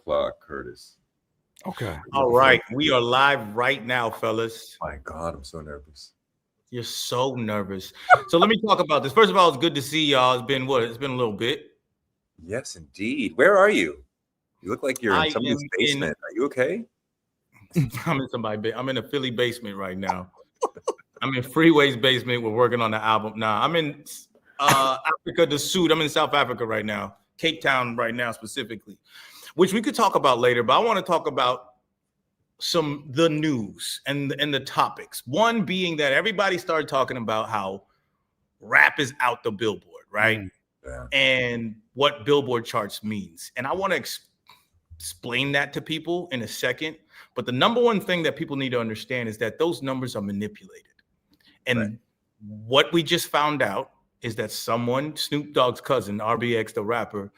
o'clock, Curtis. Okay. All right. We are live right now, fellas. My God, I'm so nervous. You're so nervous. So let me talk about this. First of all, it's good to see y'all. It's been what? It's been a little bit. Yes, indeed. Where are you? You look like you're in somebody's basement. Are you okay? I'm in somebody's I'm in a Philly basement right now. I'm in Freeway's basement. We're working on the album. Nah, I'm in Africa, the suit. I'm in South Africa right now. Cape Town right now specifically, which we could talk about later, but I want to talk about the news and the topics. One being that everybody started talking about how rap is out the Billboard, right? Yeah. And what Billboard charts means. And I want to explain that to people in a second. But the number one thing that people need to understand is that those numbers are manipulated. And what we just found out is that someone, Snoop Dogg's cousin, RBX, the rapper,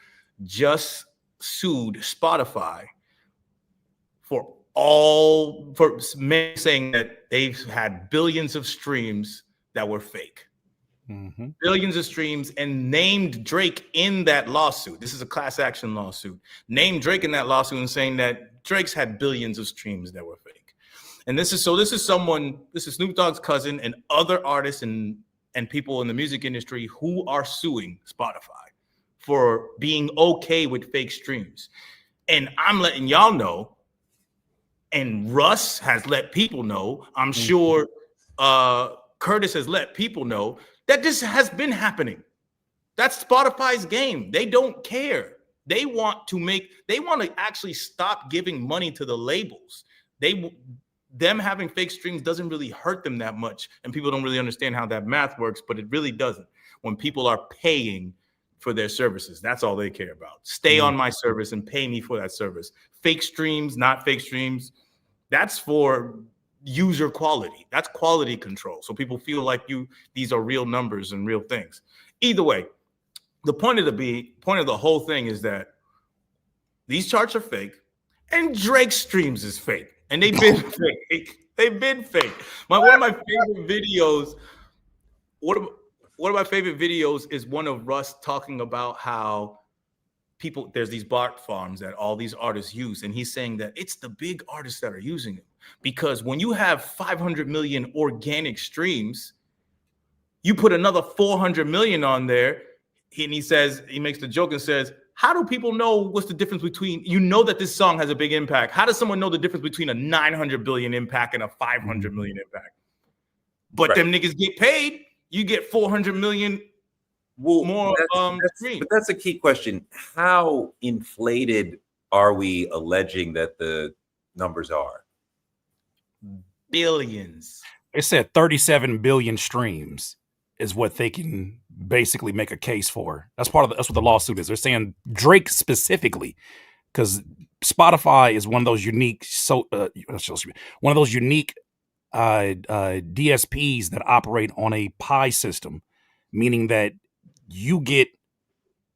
just sued Spotify for saying that they've had billions of streams that were fake. Billions of streams, and named Drake in that lawsuit. This is a class action lawsuit. Named Drake in that lawsuit and saying that Drake's had billions of streams that were fake. And this is Snoop Dogg's cousin and other artists and people in the music industry who are suing Spotify for being okay with fake streams. And I'm letting y'all know, and Russ has let people know, I'm sure Curtis has let people know, that this has been happening. That's Spotify's game. They don't care. They want to actually stop giving money to the labels. Them having fake streams doesn't really hurt them that much. And people don't really understand how that math works, but it really doesn't. When people are paying for their services, that's all they care about. Stay on my service and pay me for that service. Fake streams, not fake streams, that's for user quality. That's quality control. So people feel like these are real numbers and real things. Either way, the point of the whole thing is that these charts are fake and Drake's streams is fake. And they've been fake. They've been fake. One of my favorite videos is one of Russ talking about how there's these bot farms that all these artists use. And he's saying that it's the big artists that are using them. Because when you have 500 million organic streams, you put another 400 million on there. He makes the joke and says, how do people know what's the difference between, that this song has a big impact? How does someone know the difference between a 900 billion impact and a 500 million impact? But them niggas get paid. You get 400 million more streams. But that's a key question. How inflated are we alleging that the numbers are? Billions. It said 37 billion streams is what they can basically make a case for. That's what the lawsuit is. They're saying Drake specifically, because Spotify is one of those unique DSPs that operate on a pie system, meaning that you get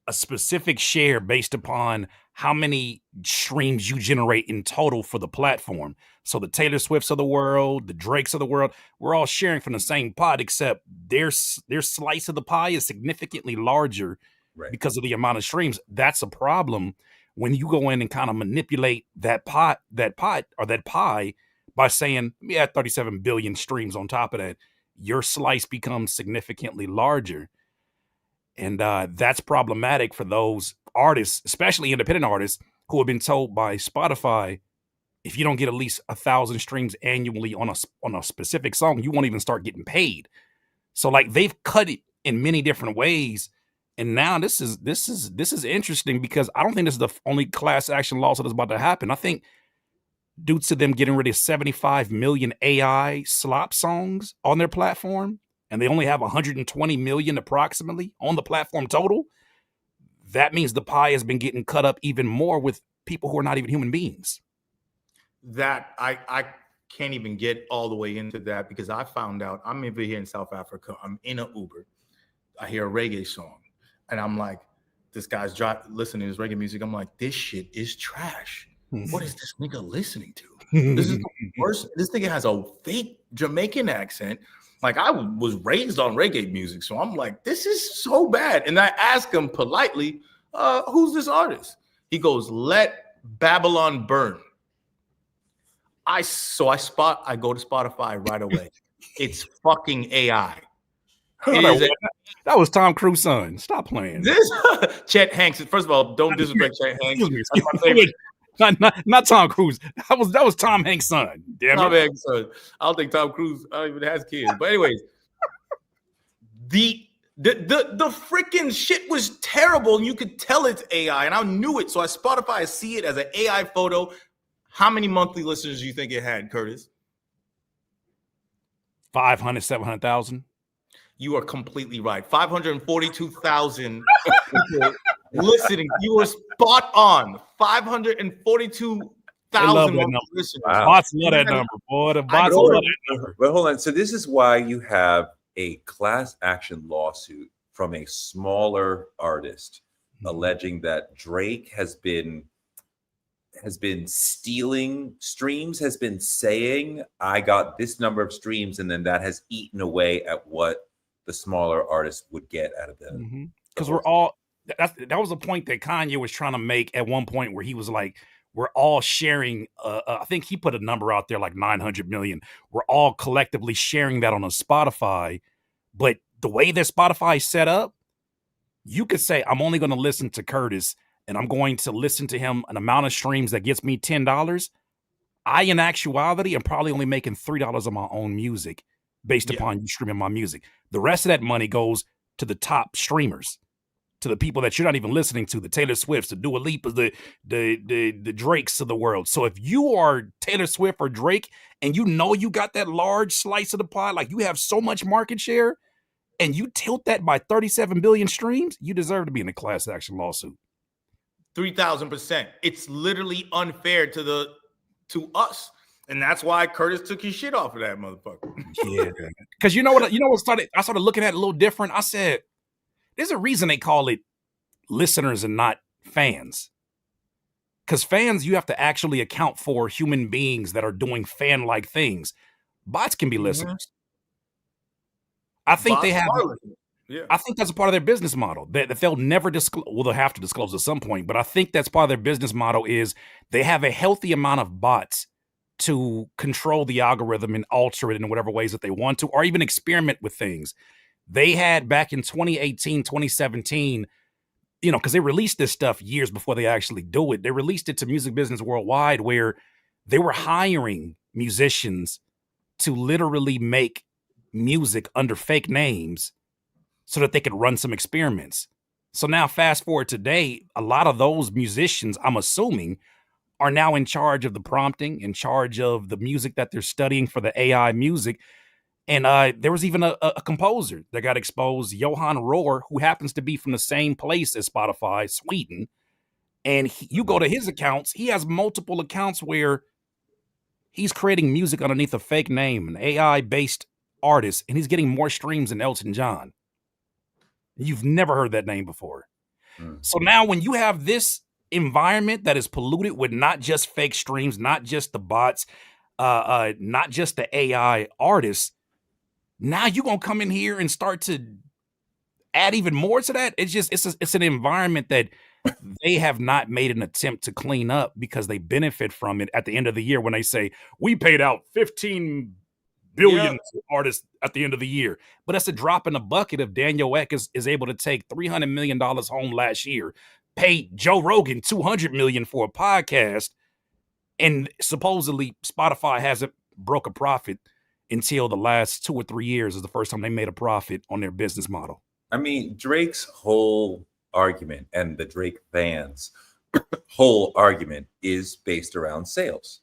a specific share based upon how many streams you generate in total for the platform. So the Taylor Swifts of the world, the Drakes of the world, we're all sharing from the same pot, except their slice of the pie is significantly larger because of the amount of streams. That's a problem when you go in and kind of manipulate that pie by saying, we had 37 billion streams on top of that. Your slice becomes significantly larger. And that's problematic for those artists, especially independent artists, who have been told by Spotify, if you don't get at least 1,000 streams annually on a specific song, you won't even start getting paid. So they've cut it in many different ways. And now this is interesting, because I don't think this is the only class action lawsuit that's about to happen. I think due to them getting rid of 75 million AI slop songs on their platform, and they only have 120 million approximately on the platform total, that means the pie has been getting cut up even more with people who are not even human beings. That I can't even get all the way into that, because I found out, I'm over here in South Africa. I'm in an Uber. I hear a reggae song, and I'm like, this guy's listening to his reggae music. I'm like, this shit is trash. What is this nigga listening to? This is the worst. This nigga has a fake Jamaican accent. Like, I was raised on reggae music, so I'm like, this is so bad. And I ask him politely, who's this artist? He goes, let Babylon Burn. I go to Spotify right away. It's fucking AI. That was Tom Cruise's son. Stop playing. This Chet Hanks. First of all, don't disrespect Chet Hanks. Excuse me. Not Tom Cruise. That was Tom Hanks' son. Damn Tom it. Hanks' son. I don't think Tom Cruise even has kids. But anyways, the freaking shit was terrible, and you could tell it's AI, and I knew it. So I Spotify, I see it as an AI photo. How many monthly listeners do you think it had, Curtis? 500, 700,000. You are completely right. 542,000 listening. You were spot on. 542,000 listeners. Wow. Bots love that number, boy. The bots love that number. But hold on. So this is why you have a class action lawsuit from a smaller artist alleging that Drake has been stealing streams, has been saying, I got this number of streams, and then that has eaten away at what the smaller artist would get out of them. Because we're all, that was a point that Kanye was trying to make at one point where he was like, we're all sharing, I think he put a number out there like 900 million. We're all collectively sharing that on a Spotify. But the way that Spotify is set up, you could say, I'm only going to listen to Curtis and I'm going to listen to him an amount of streams that gets me $10. I, in actuality, am probably only making $3 on my own music based upon you streaming my music. The rest of that money goes to the top streamers, to the people that you're not even listening to, the Taylor Swifts, the Dua Lipas, the Drakes of the world. So if you are Taylor Swift or Drake and you know you got that large slice of the pie, like you have so much market share and you tilt that by 37 billion streams, you deserve to be in a class action lawsuit. 3,000%. It's literally unfair to us. And that's why Curtis took his shit off of that motherfucker. Yeah. Because I started looking at it a little different. I said, there's a reason they call it listeners and not fans. Because fans, you have to actually account for human beings that are doing fan-like things. Bots can be listeners. I think they have. Yeah. I think that's a part of their business model that they'll never disclose. Well, they'll have to disclose at some point, but I think that's part of their business model is they have a healthy amount of bots to control the algorithm and alter it in whatever ways that they want to, or even experiment with things. They had back in 2018, 2017, because they released this stuff years before they actually do it. They released it to Music Business Worldwide where they were hiring musicians to literally make music under fake names so that they could run some experiments. So now fast forward today, a lot of those musicians, I'm assuming, are now in charge of the prompting, in charge of the music that they're studying for the AI music. And there was even a composer that got exposed, Johan Rohr, who happens to be from the same place as Spotify, Sweden. And you go to his accounts, he has multiple accounts where he's creating music underneath a fake name, an AI-based artist, and he's getting more streams than Elton John. You've never heard that name before. So now when you have this environment that is polluted with not just fake streams, not just the bots, not just the AI artists, now you're going to come in here and start to add even more to that. It's an environment that they have not made an attempt to clean up because they benefit from it at the end of the year when they say, we paid out 15 billion to artists at the end of the year. But that's a drop in the bucket if Daniel Ek is able to take $300 million home last year, pay Joe Rogan $200 million for a podcast, and supposedly Spotify hasn't broke a profit until the last 2 or 3 years is the first time they made a profit on their business model. I mean, Drake's whole argument and the Drake fans' whole argument is based around sales,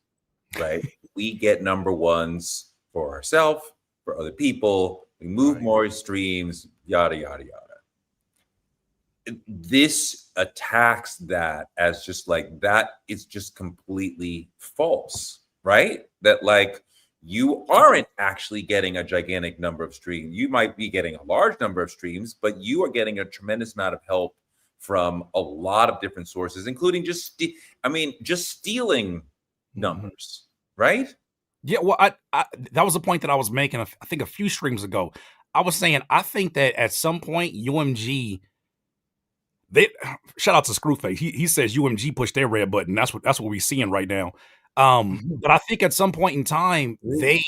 right? We get number ones for ourselves, for other people, we move more streams, yada, yada, yada. This attacks that as just like, that is just completely false, right? That like, you aren't actually getting a gigantic number of streams. You might be getting a large number of streams, but you are getting a tremendous amount of help from a lot of different sources, including just stealing numbers, right? Yeah, well, I that was a point that I was making, I think a few streams ago. I was saying, I think that at some point, UMG, They shout out to Screwface. He says UMG pushed their red button. That's what we're seeing right now. But I think at some point in time, they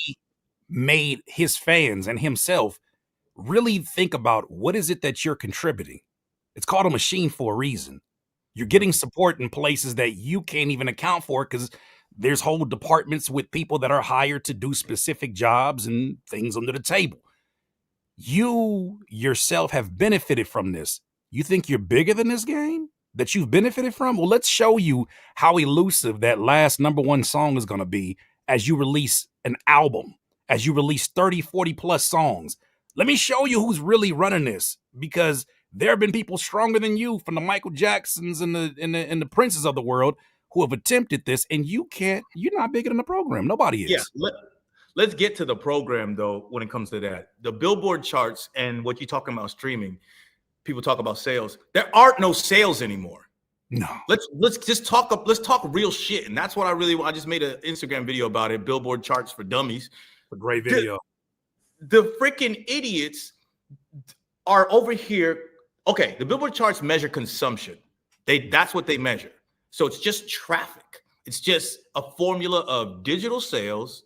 made his fans and himself really think about what is it that you're contributing. It's called a machine for a reason. You're getting support in places that you can't even account for because there's whole departments with people that are hired to do specific jobs and things under the table. You yourself have benefited from this. You think you're bigger than this game that you've benefited from? Well, let's show you how elusive that last #1 song is going to be as you release an album, as you release 30, 40 plus songs. Let me show you who's really running this, because there have been people stronger than you, from the Michael Jacksons and the Princes of the world, who have attempted this, and you're not bigger than the program. Nobody is. Yeah, let's get to the program, though, when it comes to that. The Billboard charts and what you're talking about streaming, people talk about sales. There aren't no sales anymore. No. Let's just talk real shit. And that's what I just made an Instagram video about it, Billboard charts for dummies. A great video. The freaking idiots are over here. Okay, the Billboard charts measure consumption. That's what they measure. So it's just traffic. It's just a formula of digital sales,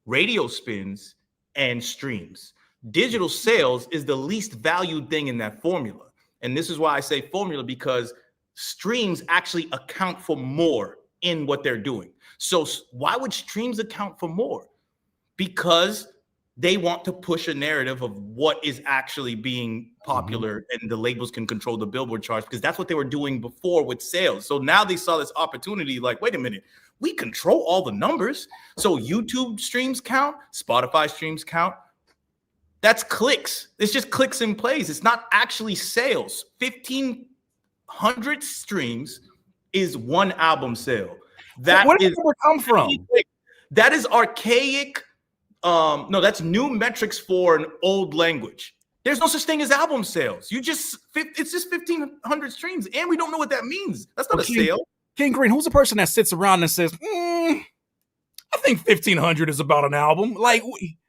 radio spins, and streams. Digital sales is the least valued thing in that formula. And this is why I say formula, because streams actually account for more in what they're doing. So why would streams account for more? Because they want to push a narrative of what is actually being popular, and the labels can control the Billboard charts, because that's what they were doing before with sales. So now they saw this opportunity, like, wait a minute, we control all the numbers. So YouTube streams count, Spotify streams count. That's clicks. It's just clicks and plays. It's not actually sales. 1,500 streams is one album sale. Where did it come from? That is archaic. No, that's new metrics for an old language. There's no such thing as album sales. It's just 1,500 streams, and we don't know what that means. That's not a sale. King Green, who's the person that sits around and says, I think 1,500 is about an album? Like,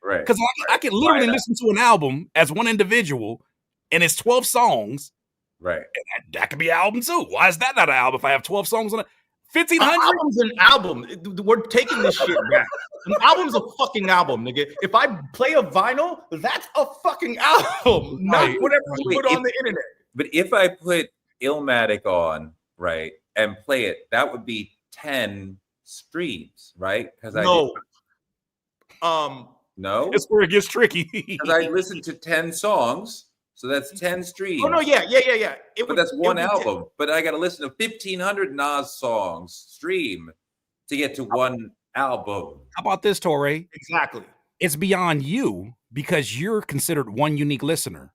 right? Because I can literally listen to an album as one individual, and it's 12 songs. Right. And that could be an album too. Why is that not an album if I have 12 songs on it? 1,500? Album's an album. We're taking this shit back. An album's a fucking album, nigga. If I play a vinyl, that's a fucking album, not whatever you put on the internet. But if I put Illmatic on, right, and play it, that would be 10 streams, right? Because no. No? That's where it gets tricky. Because I listened to 10 songs. So that's 10 streams. Oh, no, yeah. But that's one album. But I got to listen to 1,500 Nas songs stream to get to one album. How about this, Torre? Exactly. It's beyond you, because you're considered one unique listener.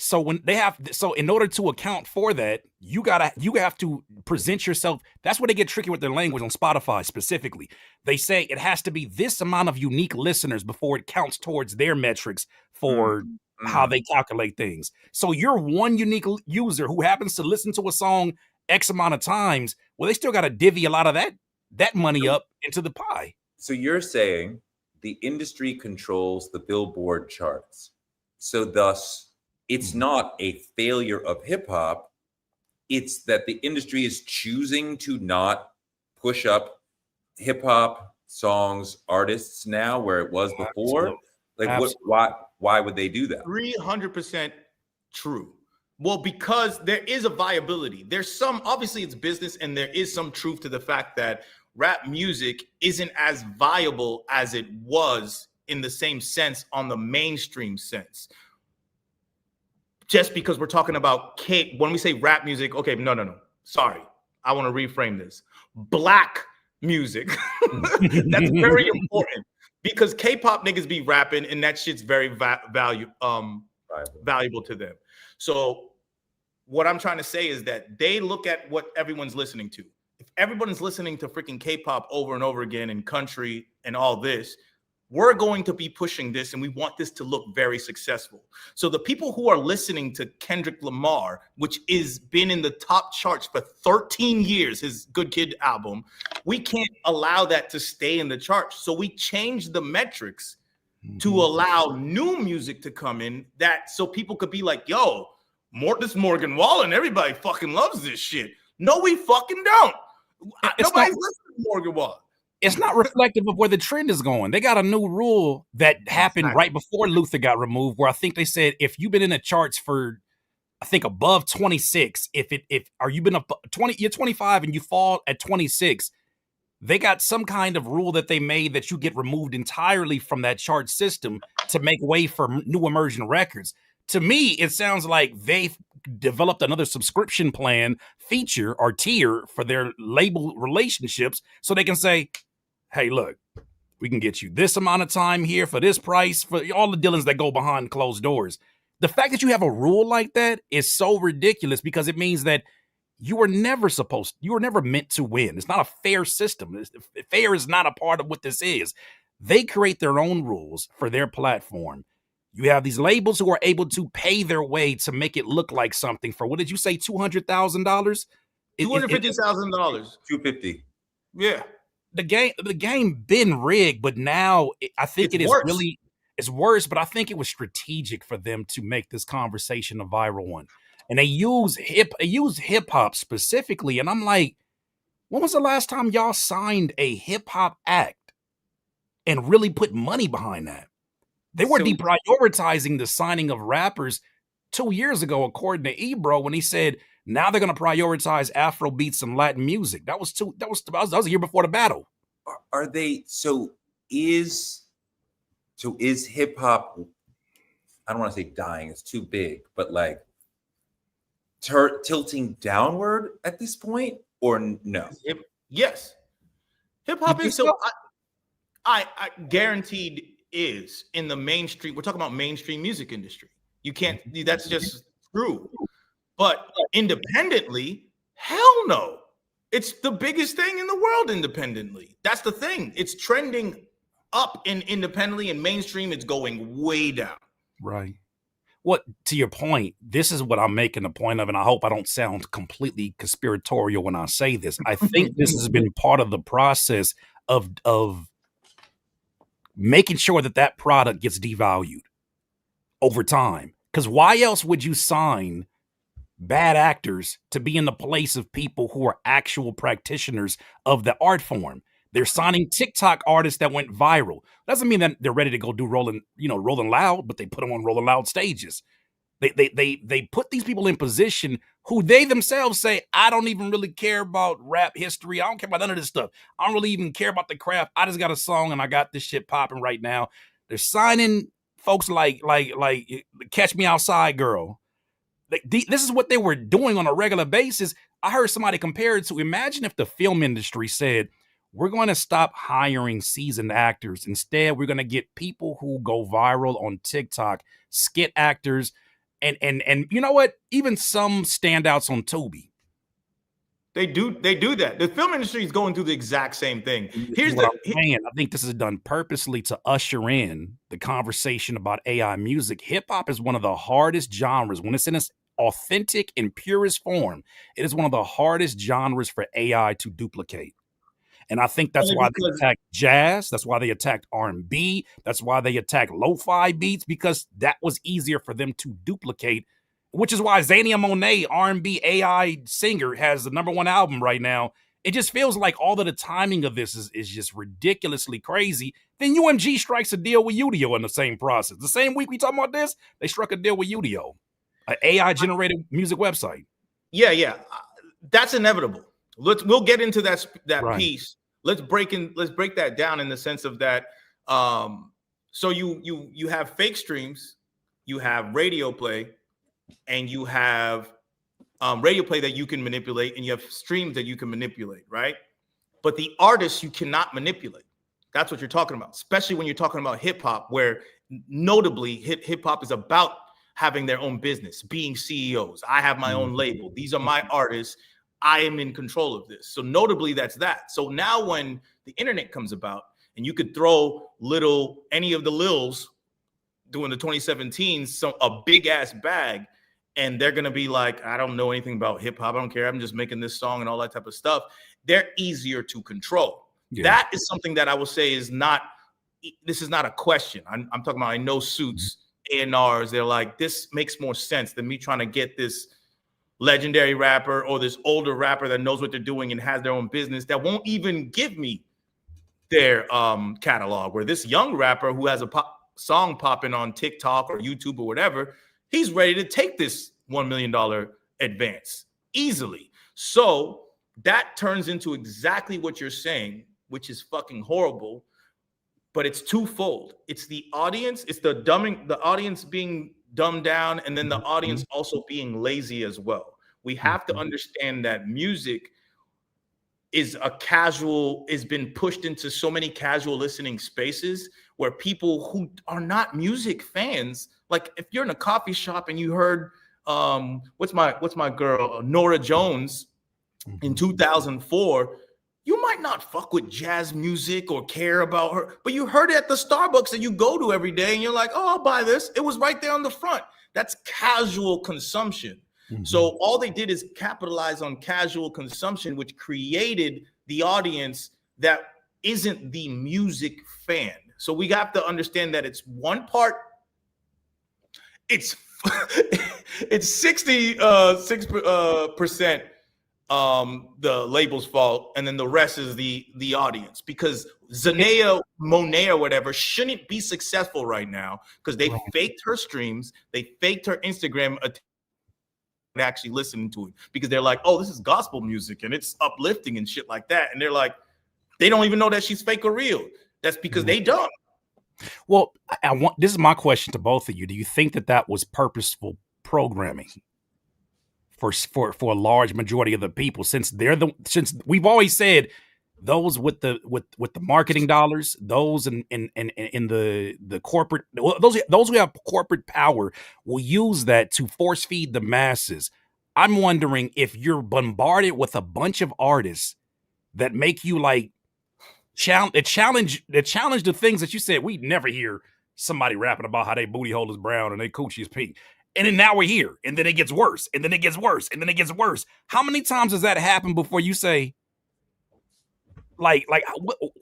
So in order to account for that, you have to present yourself. That's where they get tricky with their language on Spotify specifically. They say it has to be this amount of unique listeners before it counts towards their metrics for how they calculate things. So you're one unique user who happens to listen to a song X amount of times. Well, they still got to divvy a lot of that money up into the pie. So you're saying the industry controls the Billboard charts. So thus, it's not a failure of hip hop. It's that the industry is choosing to not push up hip hop songs, artists now where it was before. Absolutely. Like, why would they do that? 300% true. Well, because there is a viability. Obviously it's business, and there is some truth to the fact that rap music isn't as viable as it was in the same sense on the mainstream sense. Just because we're talking about when we say rap music, okay, no. Sorry. I want to reframe this. Black music. That's very important, because K-pop niggas be rapping, and that shit's very valuable to them. So what I'm trying to say is that they look at what everyone's listening to. If everyone's listening to freaking K-pop over and over again, and country and all this, we're going to be pushing this, and we want this to look very successful. So the people who are listening to Kendrick Lamar, which is been in the top charts for 13 years, his Good Kid album, we can't allow that to stay in the charts. So we changed the metrics to allow new music to come in, so people could be like, yo, This Morgan Wallen, everybody fucking loves this shit. No, we fucking don't. Nobody's listening to Morgan Wallen. It's not reflective of where the trend is going. They got a new rule that happened right before Luther got removed, where I think they said if you've been in the charts for, I think, above 26, you've been up 20, you're 25 and you fall at 26, they got some kind of rule that they made that you get removed entirely from that chart system to make way for new emerging records. To me, it sounds like they've developed another subscription plan feature or tier for their label relationships so they can say, hey, look, we can get you this amount of time here for this price, for all the dealings that go behind closed doors. The fact that you have a rule like that is so ridiculous because it means that you were never meant to win. It's not a fair system. Fair is not a part of what this is. They create their own rules for their platform. You have these labels who are able to pay their way to make it look like something for, what did you say, $200,000? $250,000. $250. Yeah. The game been rigged, but now I think it's worse, but I think it was strategic for them to make this conversation a viral one. And they use hip hop specifically. And I'm like, when was the last time y'all signed a hip hop act and really put money behind that? They were deprioritizing the signing of rappers 2 years ago, according to Ebro, when he said now they're going to prioritize Afro beats and Latin music. That was a year before the battle. Are they? So is hip hop? I don't want to say dying; it's too big, but like tilting downward at this point, or no? Yes, hip hop is so. I guaranteed is in the mainstream. We're talking about mainstream music industry. You can't. That's just true. But independently, hell no. It's the biggest thing in the world independently. That's the thing. It's trending up in independently, and mainstream it's going way down. Right. Well, to your point, this is what I'm making a point of, and I hope I don't sound completely conspiratorial when I say this. I think this has been part of the process of making sure that product gets devalued over time. Because why else would you sign bad actors to be in the place of people who are actual practitioners of the art form? They're signing TikTok artists that went viral. Doesn't mean that they're ready to go do Rolling Loud, but they put them on Rolling Loud stages. They put these people in position who they themselves say, I don't even really care about rap history. I don't care about none of this stuff. I don't really even care about the craft. I just got a song and I got this shit popping right now. They're signing folks like Catch Me Outside Girl. This is what they were doing on a regular basis. I heard somebody compare it to, imagine if the film industry said, we're going to stop hiring seasoned actors. Instead, we're going to get people who go viral on TikTok, skit actors, and you know what? Even some standouts on Tubi. They do that. The film industry is going through the exact same thing. I think this is done purposely to usher in the conversation about AI music. Hip hop is one of the hardest genres when it's in its authentic and purest form. It is one of the hardest genres for AI to duplicate. And I think that's why they attacked jazz. That's why they attacked R&B. That's why they attacked lo-fi beats, because that was easier for them to duplicate, which is why Zania Monet, R&B AI singer, has the #1 album right now. It just feels like all of the timing of this is just ridiculously crazy. Then UMG strikes a deal with Udio in the same process. The same week we talking about this, they struck a deal with Udio, an AI-generated music website. Yeah. That's inevitable. We'll get into that right. piece. Let's break that down in the sense of that. So you have fake streams, you have radio play, and you have radio play that you can manipulate, and you have streams that you can manipulate, right? But the artists you cannot manipulate. That's what you're talking about, especially when you're talking about hip hop, where notably hip hop is about having their own business, being CEOs. I have my own label. These are my artists. I am in control of this. So notably, that's that. So now when the internet comes about and you could throw any of the Lils doing the 2017s, a big ass bag, and they're going to be like, I don't know anything about hip hop. I don't care. I'm just making this song and all that type of stuff. They're easier to control. Yeah. That is something that I will say this is not a question. I'm talking about, I know Suits A&Rs. They're like, this makes more sense than me trying to get this legendary rapper or this older rapper that knows what they're doing and has their own business that won't even give me their catalog. Where this young rapper who has a song popping on TikTok or YouTube or whatever, he's ready to take this $1 million advance easily. So that turns into exactly what you're saying, which is fucking horrible. But it's twofold. It's the audience, it's the audience being dumbed down, and then the audience also being lazy as well. We have to understand that music is been pushed into so many casual listening spaces where people who are not music fans, like if you're in a coffee shop and you heard what's my girl, Nora Jones in 2004, you might not fuck with jazz music or care about her, but you heard it at the Starbucks that you go to every day and you're like, oh, I'll buy this. It was right there on the front. That's casual consumption. So all they did is capitalize on casual consumption, which created the audience that isn't the music fan. So we have to understand that it's one part, it's 66% the label's fault, and then the rest is the audience, because Zanea Monet or whatever shouldn't be successful right now because they faked her streams, they faked her Instagram actually listening to it because they're like, oh, this is gospel music and it's uplifting and shit like that, and they're like, they don't even know that she's fake or real. That's because they dumb. Well, this is my question to both of you. Do you think that was purposeful programming for a large majority of the people, since we've always said those with the marketing dollars, those in the corporate, those who have corporate power will use that to force feed the masses. I'm wondering if you're bombarded with a bunch of artists that make you like challenge the things that you said we'd never hear somebody rapping about how they booty hole is brown and they coochie is pink. And then now we're here, and then it gets worse, and then it gets worse, and then it gets worse. How many times does that happen before you say, like,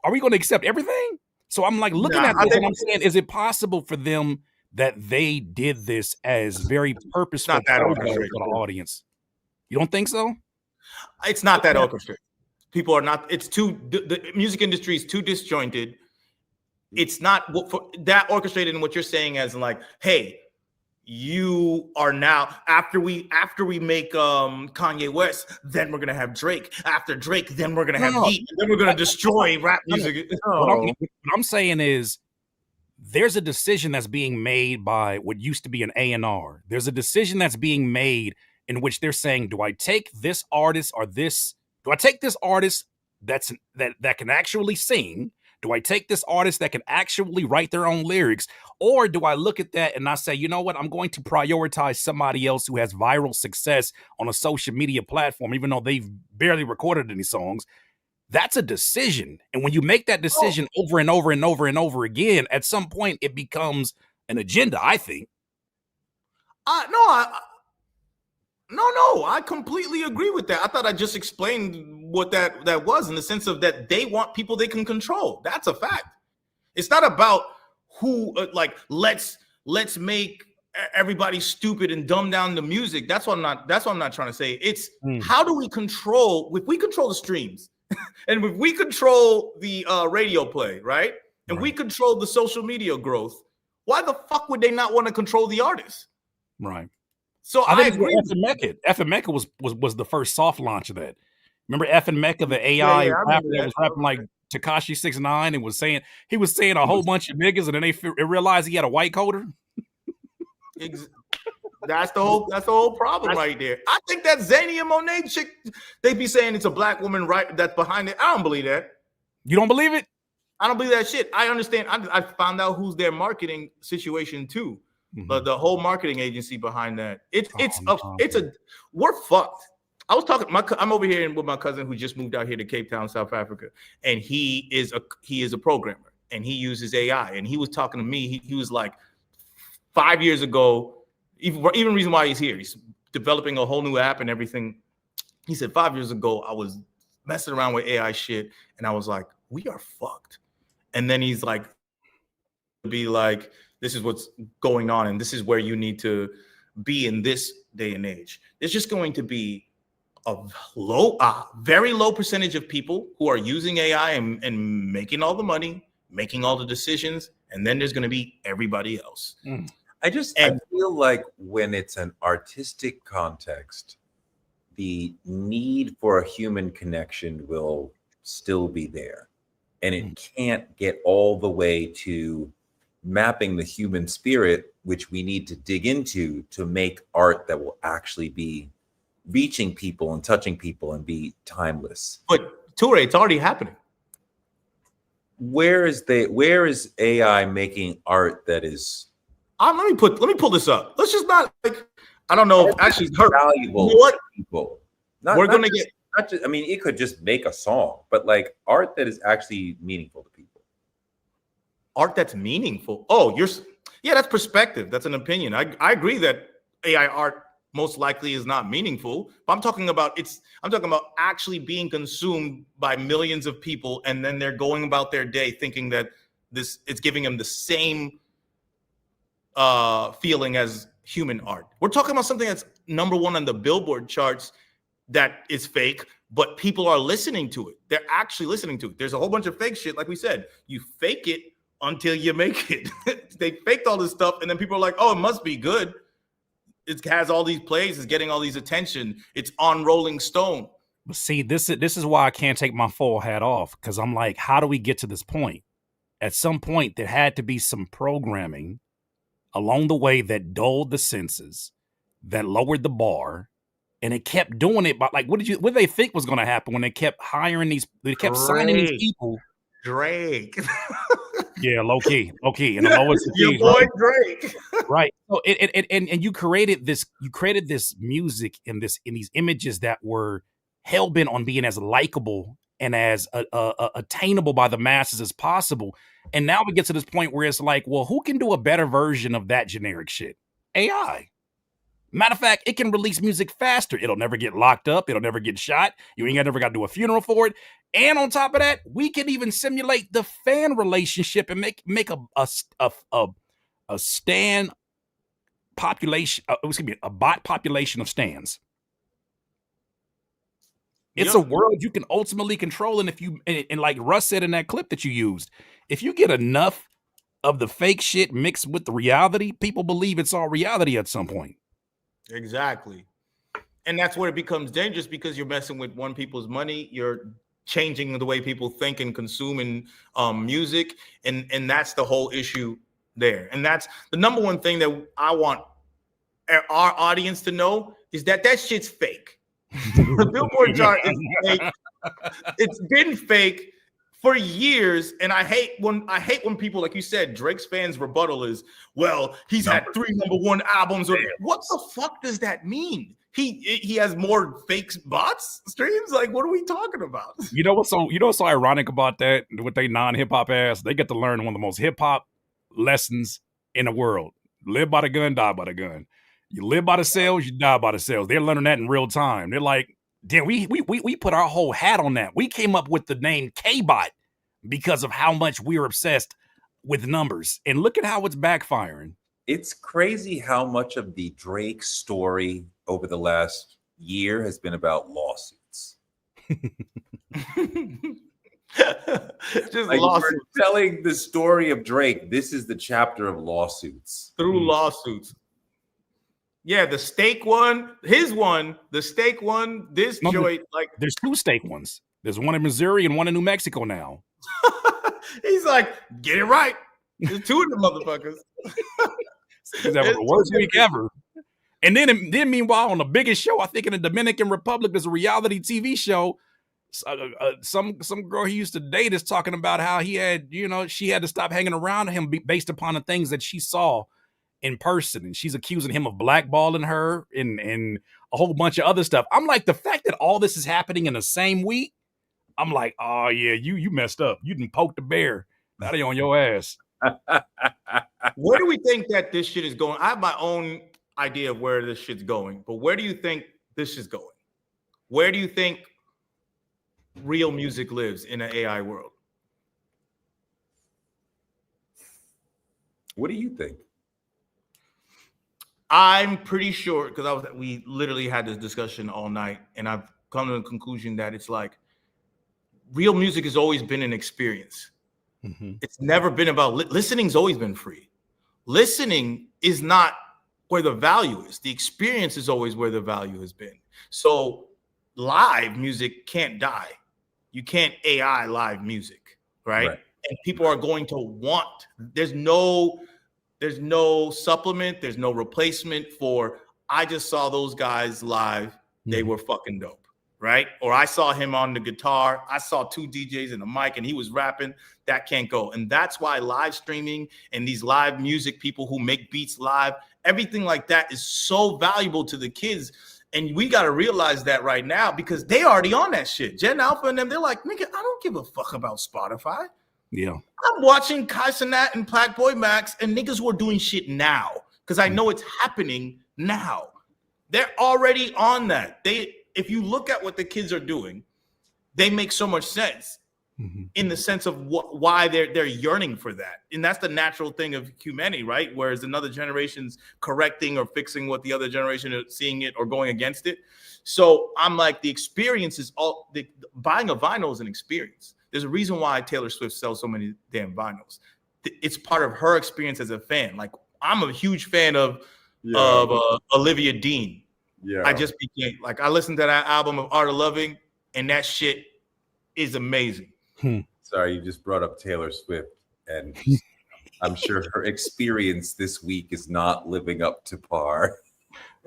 are we going to accept everything? So I'm like looking at this, and I'm saying, is it possible for them that they did this as very purposeful for the audience? You don't think so? It's not that orchestrated. People are not. It's the music industry is too disjointed. It's not that orchestrated in what you're saying as like, hey, you are now after we make Kanye West, then we're gonna have Drake. After Drake, then we're gonna have Yeet. Then we're gonna destroy rap music. What I'm saying is, there's a decision that's being made by what used to be an A&R. There's a decision that's being made in which they're saying, do I take this artist or this? Do I take this artist that can actually sing? Do I take this artist that can actually write their own lyrics? Or do I look at that and I say, you know what? I'm going to prioritize somebody else who has viral success on a social media platform, even though they've barely recorded any songs. That's a decision. And when you make that decision over and over and over and over again, at some point it becomes an agenda, I think. No, I completely agree with that. I thought I just explained what that was, in the sense of that they want people they can control. That's a fact. It's not about who let's make everybody stupid and dumb down the music. That's what I'm not trying to say. It's how do we control? If we control the streams, and if we control the radio play, right? And we control the social media growth, why the fuck would they not want to control the artists? Right. So I agree. F and Mecca was the first soft launch of that. Remember F and Mecca, the AI rapper that was rapping like Tekashi 6ix9ine and was saying a whole bunch of niggas, and then they realized he had a white coder. That's the whole problem right there. I think that Zanea Monet chick, they be saying it's a black woman right that's behind it. I don't believe that. You don't believe it? I don't believe that shit. I understand. I found out who's their marketing situation too. But the whole marketing agency behind that, we're fucked. I was talking. I'm over here with my cousin who just moved out here to Cape Town, South Africa, and he is a programmer and he uses AI. And he was talking to me. He was like, 5 years ago, even reason why he's here, he's developing a whole new app and everything. He said 5 years ago, I was messing around with AI shit, and I was like, we are fucked. And then he's like, be like, this is what's going on, and this is where you need to be in this day and age. There's just going to be a very low percentage of people who are using AI and making all the money, making all the decisions, and then there's going to be everybody else. I feel like when it's an artistic context, the need for a human connection will still be there. And it can't get all the way to mapping the human spirit, which we need to dig into to make art that will actually be reaching people and touching people and be timeless. But Toure, it's already happening. Where is AI making art that is let me pull this up. Let's just not I don't know if actually valuable to people. We're gonna get not just, I mean, it could just make a song, but like art that is actually meaningful to people. Art that's meaningful. Oh, that's perspective. That's an opinion. I agree that AI art most likely is not meaningful, but I'm talking about actually being consumed by millions of people, and then they're going about their day thinking that it's giving them the same feeling as human art. We're talking about something that's number one on the Billboard charts that is fake, but people are listening to it. They're actually listening to it. There's a whole bunch of fake shit. Like we said, you fake it until you make it. They faked all this stuff, and then people are like, oh, it must be good. It has all these plays, it's getting all these attention. It's on Rolling Stone. But see, this is why I can't take my full hat off, because I'm like, how do we get to this point? At some point, there had to be some programming along the way that dulled the senses, that lowered the bar, and it kept doing it. But like, what did they think was going to happen when they kept signing these people? Drake. Yeah, low key, and the lowest your boy right? Drake, right? So and you created this music in these images that were hell bent on being as likable and as attainable by the masses as possible. And now we get to this point where it's like, well, who can do a better version of that generic shit? AI. Matter of fact, it can release music faster. It'll never get locked up. It'll never get shot. You ain't never got to do a funeral for it. And on top of that, we can even simulate the fan relationship and make a stan population. A bot population of stans. It's a world you can ultimately control. And if you and like Russ said in that clip that you used, if you get enough of the fake shit mixed with the reality, people believe it's all reality at some point. Exactly. And that's where it becomes dangerous, because you're messing with one people's money. You're changing the way people think and consume music. And that's the whole issue there. And that's the number one thing that I want our audience to know, is that shit's fake. The Billboard chart is fake. It's been fake for years, and I hate when people, like you said, Drake's fans' rebuttal is, well, he's had 3 number one albums. What the fuck does that mean? He has more fake bots streams? Like, what are we talking about? You know what's so ironic about that? With they non-hip hop ass, they get to learn one of the most hip hop lessons in the world: live by the gun, die by the gun. You live by the sales, you die by the sales. They're learning that in real time. They're like, damn, we put our whole hat on that. We came up with the name K-Bot because of how much we're obsessed with numbers. And look at how it's backfiring. It's crazy how much of the Drake story over the last year has been about lawsuits. Just like lawsuits. We're telling the story of Drake. This is the chapter of lawsuits. Through lawsuits. Yeah, the steak one, the steak one, joint, like there's 2 steak ones. There's one in Missouri and one in New Mexico now. He's like, get it right. There's 2 of them motherfuckers. He's having the worst week ever. And then meanwhile, on the biggest show, I think in the Dominican Republic, there's a reality TV show. Some girl he used to date is talking about how he had, she had to stop hanging around him based upon the things that she saw in person, and she's accusing him of blackballing her and a whole bunch of other stuff. I'm like, the fact that all this is happening in the same week, I'm like, oh yeah, you messed up. You didn't poke the bear. Now they on your ass. Where do we think that this shit is going? I have my own idea of where this shit's going, but where do you think this is going? Where do you think real music lives in an AI world? What do you think? I'm pretty sure because we literally had this discussion all night, and I've come to the conclusion that it's like real music has always been an experience. Mm-hmm. It's never been about listening's always been free. Listening is not where the value is. The experience is always where the value has been. So live music can't die. You can't AI live music, right? And people are going to want. There's no supplement. There's no replacement for. I just saw those guys live. They were fucking dope, right? Or I saw him on the guitar. I saw 2 DJs and a mic, and he was rapping. That can't go. And that's why live streaming and these live music people who make beats live, everything like that is so valuable to the kids. And we got to realize that right now because they already on that shit. Gen Alpha and them, they're like, nigga, I don't give a fuck about Spotify. Yeah. I'm watching Kai Cenat and Black Boy Max and niggas who are doing shit now because I know it's happening now. They're already on that. If you look at what the kids are doing, they make so much sense in the sense of why they're yearning for that. And that's the natural thing of humanity, right? Whereas another generation's correcting or fixing what the other generation is seeing it or going against it. So I'm like, the experience is buying a vinyl is an experience. There's a reason why Taylor Swift sells so many damn vinyls. It's part of her experience as a fan. Like I'm a huge fan of Olivia Dean. Yeah, I just became like I listened to that album of Art of Loving, and that shit is amazing. Sorry, you just brought up Taylor Swift, and I'm sure her experience this week is not living up to par.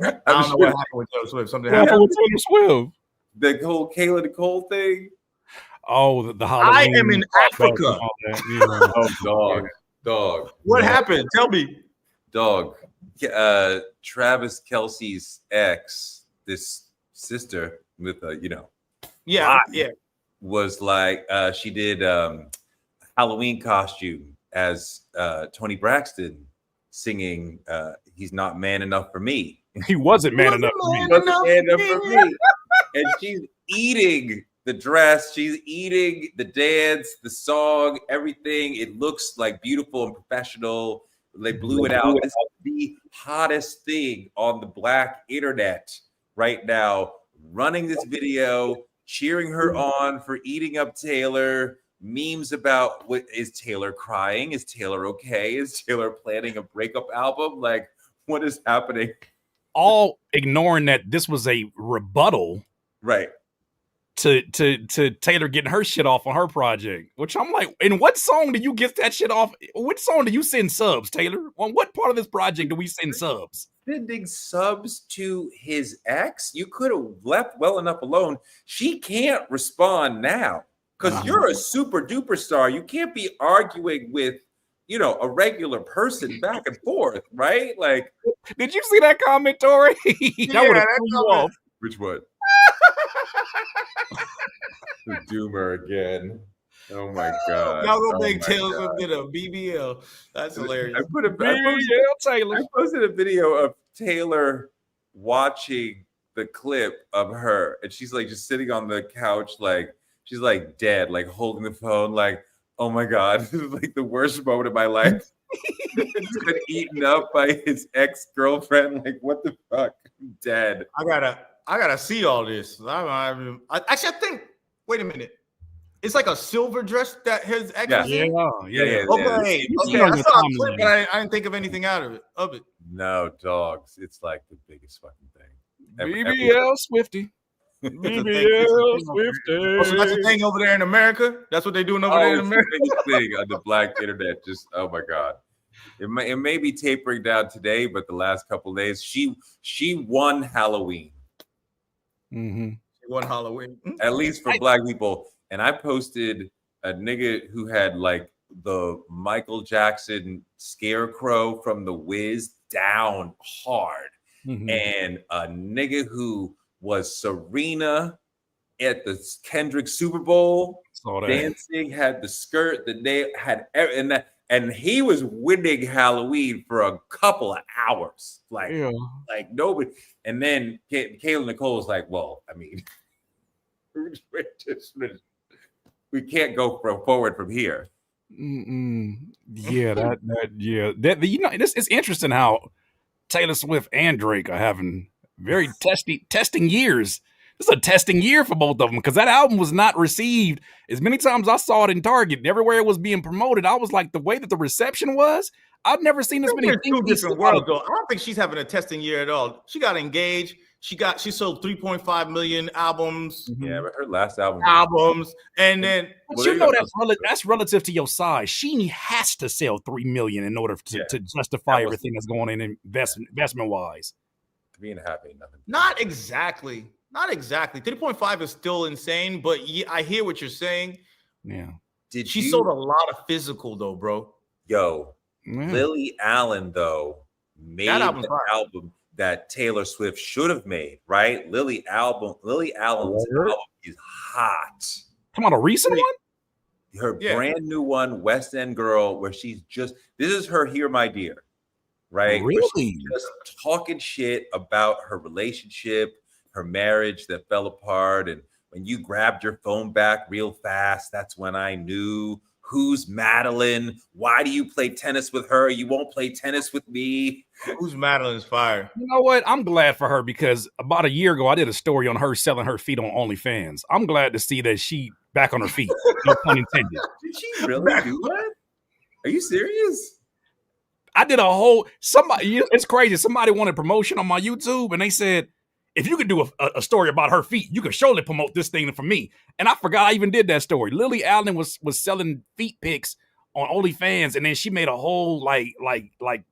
I don't know what happened with Taylor Swift. Something What happened happened. with Taylor Swift? The whole Kayla Nicole thing. Oh, the Halloween. I am in Africa. Oh, dog. What happened? Tell me. Dog. Travis Kelce's ex, this sister with Yeah. was like she did Halloween costume as Tony Braxton singing "He's Not Man Enough for Me." He wasn't man enough for me. And she's eating the dress, she's eating the dance, the song, everything. It looks like beautiful and professional. They blew it out. This is the hottest thing on the Black internet right now. Running this video, cheering her on for eating up Taylor. Memes about what is Taylor crying? Is Taylor okay? Is Taylor planning a breakup album? Like, what is happening? All ignoring that this was a rebuttal, right? To Taylor getting her shit off on her project, which I'm like, in what song do you get that shit off? Which song do you send subs, Taylor? On what part of this project do we send subs? Sending subs to his ex? You could have left well enough alone. She can't respond now because you're a super duper star. You can't be arguing with, a regular person back and forth, right? Like, did you see that comment, Tori? That would have threw you off. Which one? The doomer again. Oh my god! Y'all gonna make Taylor Swift get a BBL? That's hilarious. I posted a video of Taylor watching the clip of her, and she's like just sitting on the couch, like she's like dead, like holding the phone, like, oh my god, this is like the worst moment of my life. He's been eaten up by his ex-girlfriend. Like, what the fuck? I'm dead. I gotta see all this. Actually, I think. Wait a minute. It's like a silver dress that his ex. Yeah. Okay. I saw a clip, but I didn't think of anything out of it. No, dogs. It's like the biggest fucking thing. BBL Swifty. BBL Swifty. Oh, so that's the thing over there in America. That's what they're doing over there in America. The biggest thing on the Black internet. Just oh my god. It may be tapering down today, but the last couple of days, she won Halloween. Mm-hmm. She won Halloween, at least for Black people. And I posted a nigga who had like the Michael Jackson scarecrow from The Wiz down hard, and a nigga who was Serena at the Kendrick Super Bowl dancing, had the skirt, the nail, had and he was winning Halloween for a couple of hours, like nobody. And then Kayla Nicole was like, "Well, I mean, we can't go forward from here." Yeah, it's interesting how Taylor Swift and Drake are having very testing years. This is a testing year for both of them because that album was not received. As many times I saw it in Target, everywhere it was being promoted, I was like, the way that the reception was, I've never seen this many. Two different worlds, though. I don't think she's having a testing year at all. She got engaged. She sold 3.5 million albums. Yeah, but her last album, and then but you know that's relative to your size. She has to sell 3 million in order to justify everything that's going in investment wise. 3.5 ain't nothing. Not exactly. 3.5 is still insane, but I hear what you're saying. Yeah. She sold a lot of physical though, bro. Yo, Lily Allen though made an album that Taylor Swift should have made, right? Lily Allen's album is hot. Come on, a recent one? Her brand new one, West End Girl, where this is her Here My Dear, right? Really? Just talking shit about her relationship, her marriage that fell apart. And when you grabbed your phone back real fast, that's when I knew. Who's Madeline? Why do you play tennis with her? You won't play tennis with me. Who's Madeline's fire? You know what? I'm glad for her because about a year ago, I did a story on her selling her feet on OnlyFans. I'm glad to see that she back on her feet. No pun intended. Did she really do that? Are you serious? I did it's crazy. Somebody wanted promotion on my YouTube and they said, if you could do a story about her feet, you could surely promote this thing for me. And I forgot I even did that story. Lily Allen was selling feet pics on OnlyFans, and then she made a whole like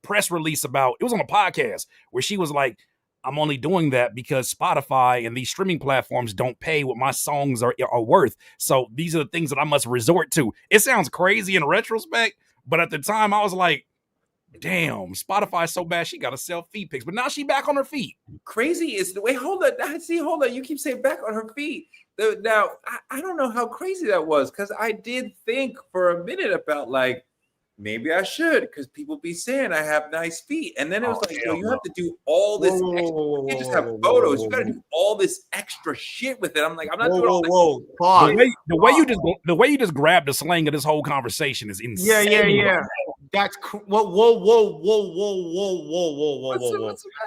press release about it was on a podcast where she was like, I'm only doing that because Spotify and these streaming platforms don't pay what my songs are worth. So these are the things that I must resort to. It sounds crazy in retrospect, but at the time I was like, damn, Spotify's so bad she got to sell feet pics, but now she back on her feet. Crazy is the way. Hold on. You keep saying back on her feet. Now I don't know how crazy that was because I did think for a minute about like maybe I should because people be saying I have nice feet, and then it was you have to do all this. You can't just have photos. You got to do all this extra shit with it. I'm like, I'm not doing all this. Pause. The way you just grabbed the slang of this whole conversation is insane. Yeah. That's whoa.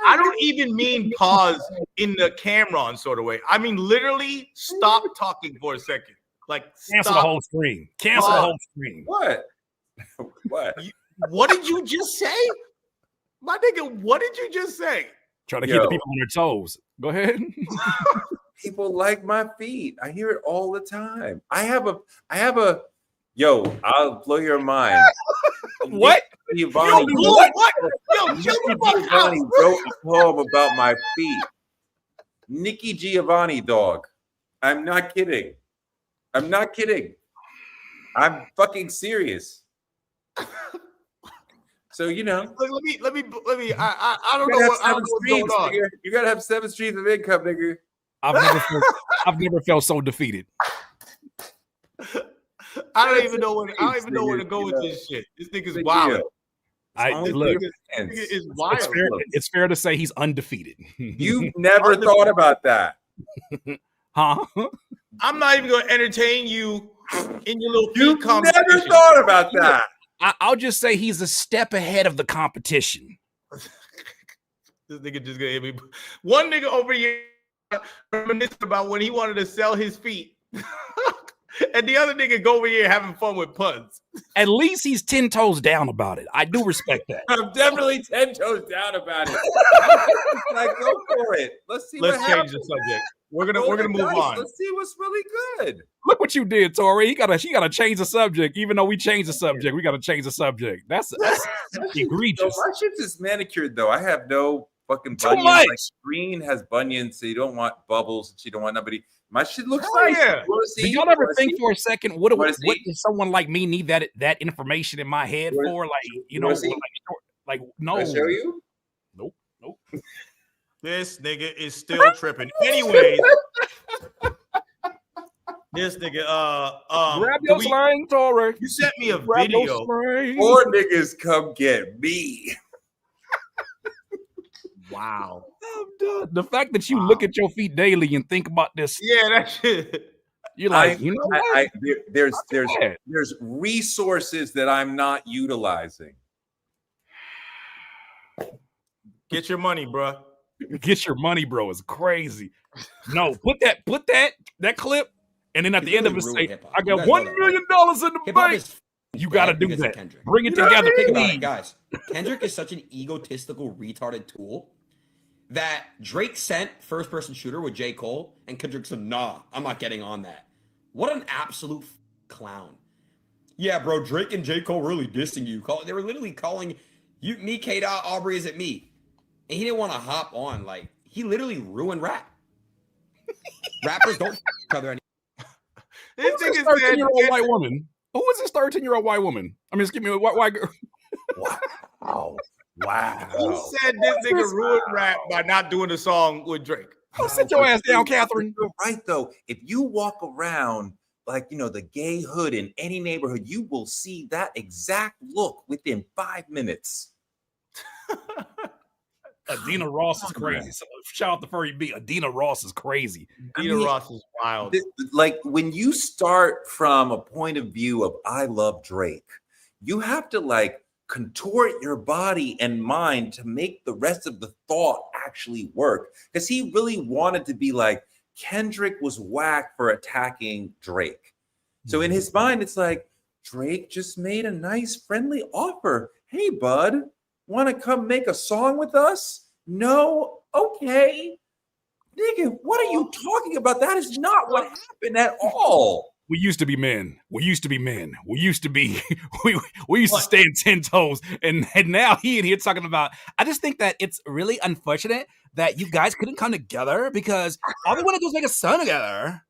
I don't even mean pause in the camera sort of way. I mean literally stop talking for a second. Like cancel the whole stream. Cancel the whole stream. What? What did you just say? My nigga, what did you just say? Trying to keep the people on their toes. Go ahead. People like my feet. I hear it all the time. I have a I'll blow your mind. What? Giovanni wrote a poem about my feet. Nikki Giovanni, dog. I'm not kidding. I'm fucking serious. So let me. I don't know what's going on. Nigga. You gotta have 7 streams of income, nigga. I've never felt so defeated. I don't even know where to go with this shit. This nigga's wild. It's wild. It's fair to say he's undefeated. You've never thought about that, huh? I'm not even going to entertain you in your little. You've never thought about that. I'll just say he's a step ahead of the competition. This nigga just gonna hit me. One nigga over here reminiscing about when he wanted to sell his feet. And the other nigga go over here having fun with puns. At least he's 10 toes down about it. I do respect that. I'm definitely 10 toes down about it. Like, go for it. Let's change the subject. We're gonna move on. Let's see what's really good. Look what you did, Tori. He gotta change the subject. Even though we changed the subject, we gotta change the subject. That's egregious. So my shit's is manicured though. I have no fucking bunions. Like Green has bunions, so you don't want bubbles, and she don't want nobody. My shit looks nice. Yeah. Do y'all ever think for a second, what does someone like me need that information in my head for? Like no. Can I show you? Nope. This nigga is still tripping. Anyways, this nigga, grab your slang, Tori. You sent me a video. 4 niggas come get me. Wow. I'm done. The fact that you look at your feet daily and think about this. Yeah, that shit. You're like, you know what? There's resources that I'm not utilizing. Get your money, bro. Get your money, bro. Is crazy. No, put that clip, and then at the end of it, say, I got $1 million in the bank. You got to do that. Bring it together. Think about it, guys. Kendrick is such an egotistical, retarded tool that Drake sent first-person shooter with J. Cole, and Kendrick said, nah, I'm not getting on that. What an absolute clown. Yeah, bro, Drake and J. Cole really dissing you. They were literally calling you, me, K-Dot, Aubrey, is it me? And he didn't want to hop on. Like, he literally ruined rap. Rappers don't each other anymore. Who's this 13-year-old white woman? Who is this 13-year-old white woman? I mean, excuse me, white girl. Wow. Who said this nigga ruined rap by not doing a song with Drake? Oh, sit your ass down, Catherine. You're right, though. If you walk around like, the gay hood in any neighborhood, you will see that exact look within 5 minutes. Adina Ross is crazy. So shout out to Furry B. Adina Ross is crazy. Adina Ross is wild. Like, when you start from a point of view of I love Drake, you have to contort your body and mind to make the rest of the thought actually work. Because he really wanted to be like, Kendrick was whack for attacking Drake. So in his mind, it's like, Drake just made a nice friendly offer. Hey, bud, want to come make a song with us? No? Okay. Nigga, what are you talking about? That is not what happened at all. We used to be men. We used to be we used to stand 10 toes. And now he in here talking about, I just think that it's really unfortunate that you guys couldn't come together because all we want to do is make a song together.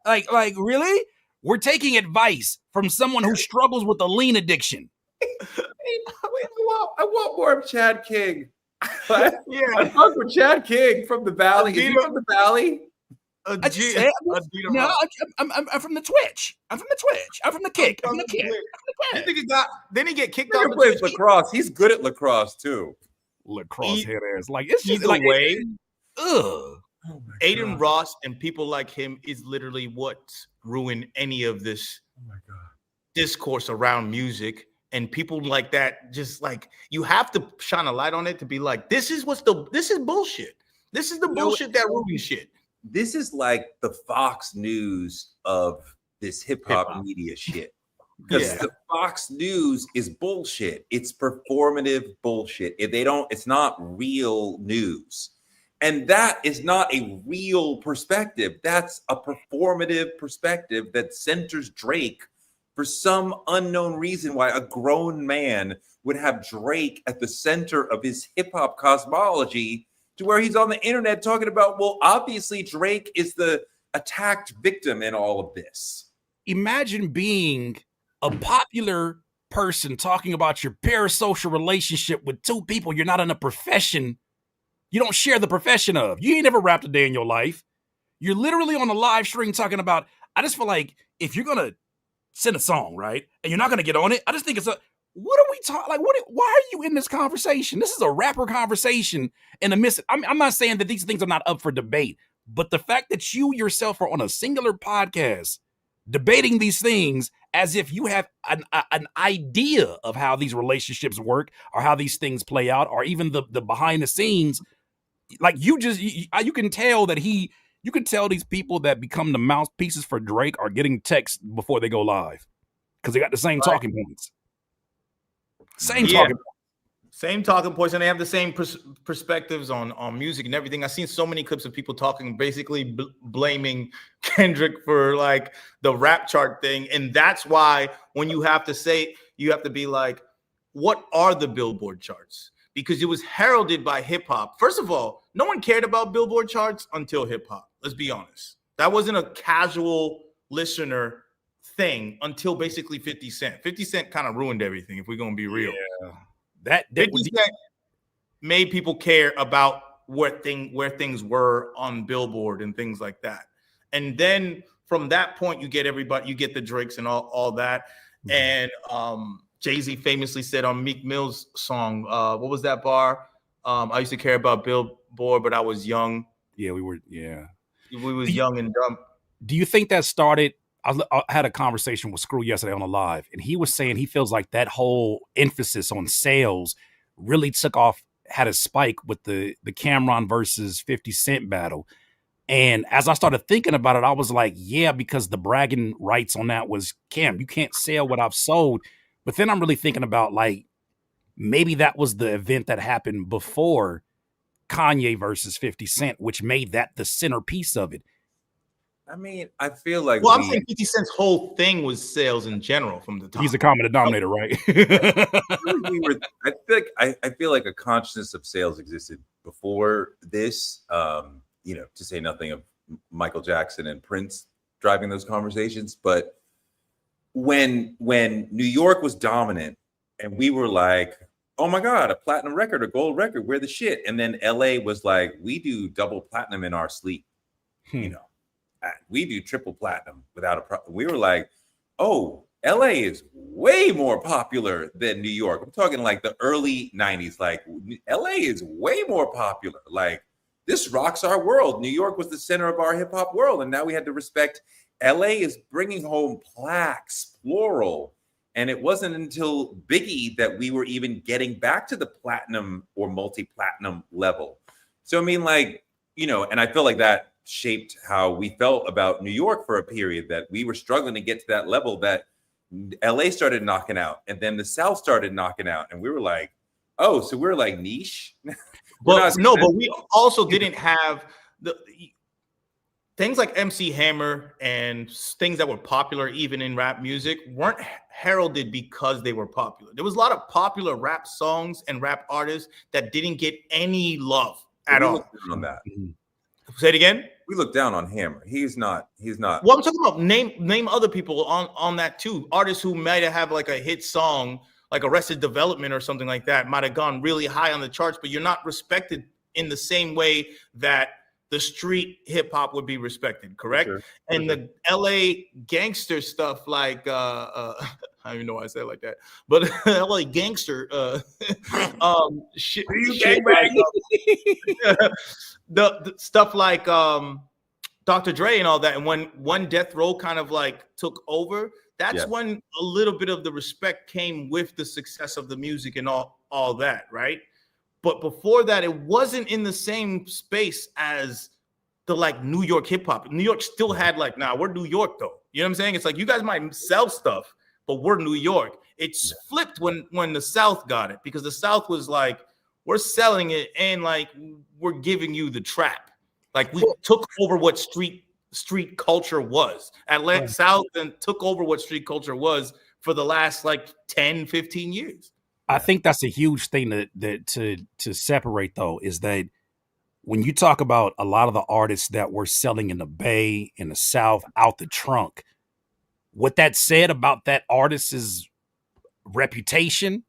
Like really? We're taking advice from someone who struggles with a lean addiction. I want more of Chad King. I fuck with Chad King from the Valley. Is he from the Valley? I'm from the Twitch. I'm from the Kick. Then he get kicked off. He plays lacrosse. He's good at lacrosse too. Lacrosse head ass. Like it's just either like way. Ugh. Aiden Ross and people like him is literally what ruined any of this discourse around music. And people like that, just like, you have to shine a light on it to be like, this is bullshit. This is the bullshit that ruins shit. This is like the Fox News of this hip-hop media shit. Because the Fox News is bullshit. It's performative bullshit. It's not real news. And that is not a real perspective. That's a performative perspective that centers Drake for some unknown reason. Why a grown man would have Drake at the center of his hip-hop cosmology, to where he's on the internet talking about, well, obviously Drake is the attacked victim in all of this. Imagine being a popular person talking about your parasocial relationship with two people you're not in a profession. You don't share the profession of. You ain't never rapped a day in your life. You're literally on a live stream talking about, I just feel like if you're going to send a song, right, and you're not going to get on it, I just think what are we talking? Like, why are you in this conversation? This is a rapper conversation in a I'm not saying that these things are not up for debate, but the fact that you yourself are on a singular podcast debating these things as if you have an idea of how these relationships work or how these things play out, or even the behind the scenes, like you can tell that you can tell these people that become the mouthpieces for Drake are getting texts before they go live because they got the same talking points. Same talking points, and they have the same perspectives on music and everything. I've seen so many clips of people talking, basically blaming Kendrick for like the rap chart thing, and that's why when you have to be like, what are the Billboard charts? Because it was heralded by hip hop. First of all, no one cared about Billboard charts until hip hop. Let's be honest. That wasn't a casual listener thing until basically 50 Cent. 50 Cent kind of ruined everything, if we're going to be real. Yeah. That 50 Cent made people care about where things were on Billboard and things like that. And then from that point, you get the Drakes and all that. Mm-hmm. And Jay-Z famously said on Meek Mill's song, what was that bar? I used to care about Billboard, but I was young. Yeah, we were. Yeah, we was young and dumb. Do you think that started I had a conversation with Screw yesterday on a live, and he was saying he feels like that whole emphasis on sales really took off, had a spike with the Cameron versus 50 Cent battle. And as I started thinking about it, I was like, yeah, because the bragging rights on that was, Cam, you can't sell what I've sold. But then I'm really thinking about, like, maybe that was the event that happened before Kanye versus 50 Cent, which made that the centerpiece of it. I mean, I feel like I'm saying 50 Cent's whole thing was sales in general from the top. He's a common denominator, right? I feel like a consciousness of sales existed before this. You know, to say nothing of Michael Jackson and Prince driving those conversations. But when New York was dominant and we were like, oh my God, a platinum record, a gold record, we're the shit. And then LA was like, we do double platinum in our sleep. You know, we do triple platinum without a problem. We were like, oh, LA is way more popular than New York. I'm talking like the early 90s. Like LA is way more popular. Like this rocks our world. New York was the center of our hip hop world. And now we had to respect LA is bringing home plaques, plural. And it wasn't until Biggie that we were even getting back to the platinum or multi-platinum level. So, I mean, like, you know, and I feel like that shaped how we felt about New York for a period, that we were struggling to get to that level, that LA started knocking out and then the South started knocking out. And we were like, oh, so we're like niche. But we also didn't have the things like MC Hammer and things that were popular even in rap music weren't heralded because they were popular. There was a lot of popular rap songs and rap artists that didn't get any love at all. On that. Say it again. We look down on Hammer. He's not. Well, I'm talking about name other people on that too. Artists who might have like a hit song, like Arrested Development or something like that, might have gone really high on the charts, but you're not respected in the same way that the street hip hop would be respected, correct? Sure. And the LA gangster stuff, like I don't even know why I say it like that, but LA gangster shit, the stuff like Dr. Dre and all that. And when Death Row kind of like took over, that's when a little bit of the respect came with the success of the music and all that, right? But before that, it wasn't in the same space as the like New York hip hop. New York still had like, nah, we're New York though. You know what I'm saying? It's like you guys might sell stuff, but we're New York. It's flipped when the South got it, because the South was like, we're selling it and like we're giving you the trap. Like we took over what street culture was. Atlanta South and took over what street culture was for the last like 10, 15 years. I think that's a huge thing to separate, though, is that when you talk about a lot of the artists that were selling in the Bay, in the South, out the trunk, what that said about that artist's reputation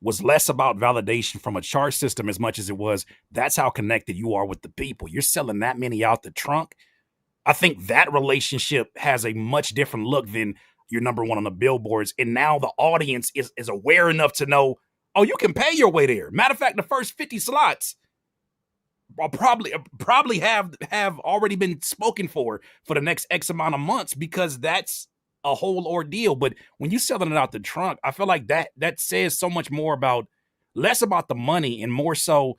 was less about validation from a chart system as much as it was, that's how connected you are with the people. You're selling that many out the trunk. I think that relationship has a much different look than you're number one on the billboards. And now the audience is aware enough to know, oh, you can pay your way there. Matter of fact, the first 50 slots will probably have already been spoken for the next X amount of months, because that's a whole ordeal. But when you're selling it out the trunk, I feel like that says so much more about, less about the money and more so,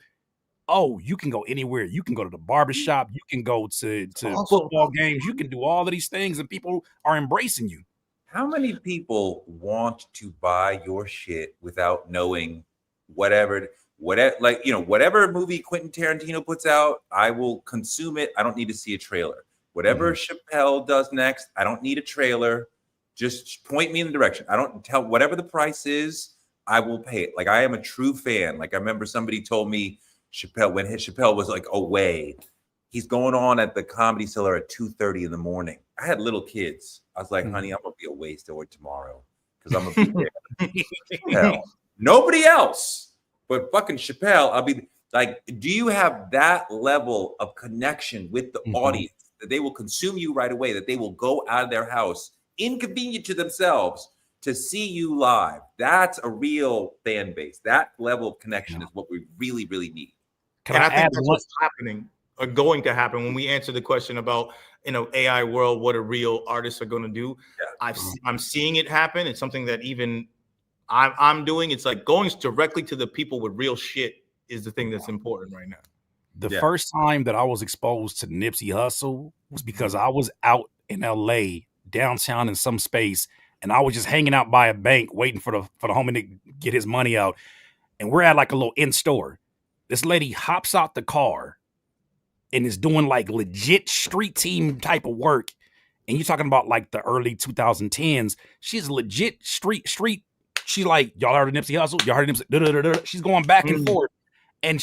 oh, you can go anywhere. You can go to the barbershop. You can go to football games. You can do all of these things and people are embracing you. How many people want to buy your shit without knowing whatever, like, you know, whatever movie Quentin Tarantino puts out, I will consume it. I don't need to see a trailer. Whatever Chappelle does next, I don't need a trailer. Just point me in the direction. I don't tell whatever the price is, I will pay it. Like, I am a true fan. Like, I remember somebody told me when Chappelle was like away, he's going on at the Comedy Cellar at 2:30 in the morning. I had little kids. I was like, honey, I'm gonna be away still tomorrow because I'm gonna be there. Nobody else but fucking Chappelle. I'll be like, do you have that level of connection with the audience that they will consume you right away, that they will go out of their house, inconvenient to themselves, to see you live? That's a real fan base. That level of connection is what we really, really need. I think that's what's happening. are going to happen when we answer the question about AI world, what a real artists are going to do. Yeah. I'm seeing it happen. It's something that even I'm doing. It's like going directly to the people with real shit is the thing that's important right now. The first time that I was exposed to Nipsey Hussle was because I was out in LA downtown in some space, and I was just hanging out by a bank waiting for the homie to get his money out. And we're at like a little in store. This lady hops out the car and is doing like legit street team type of work. And you're talking about like the early 2010s. She's legit street. She's like, y'all heard of Nipsey Hussle? Y'all heard of Nipsey? Da-da-da-da. She's going back and forth. And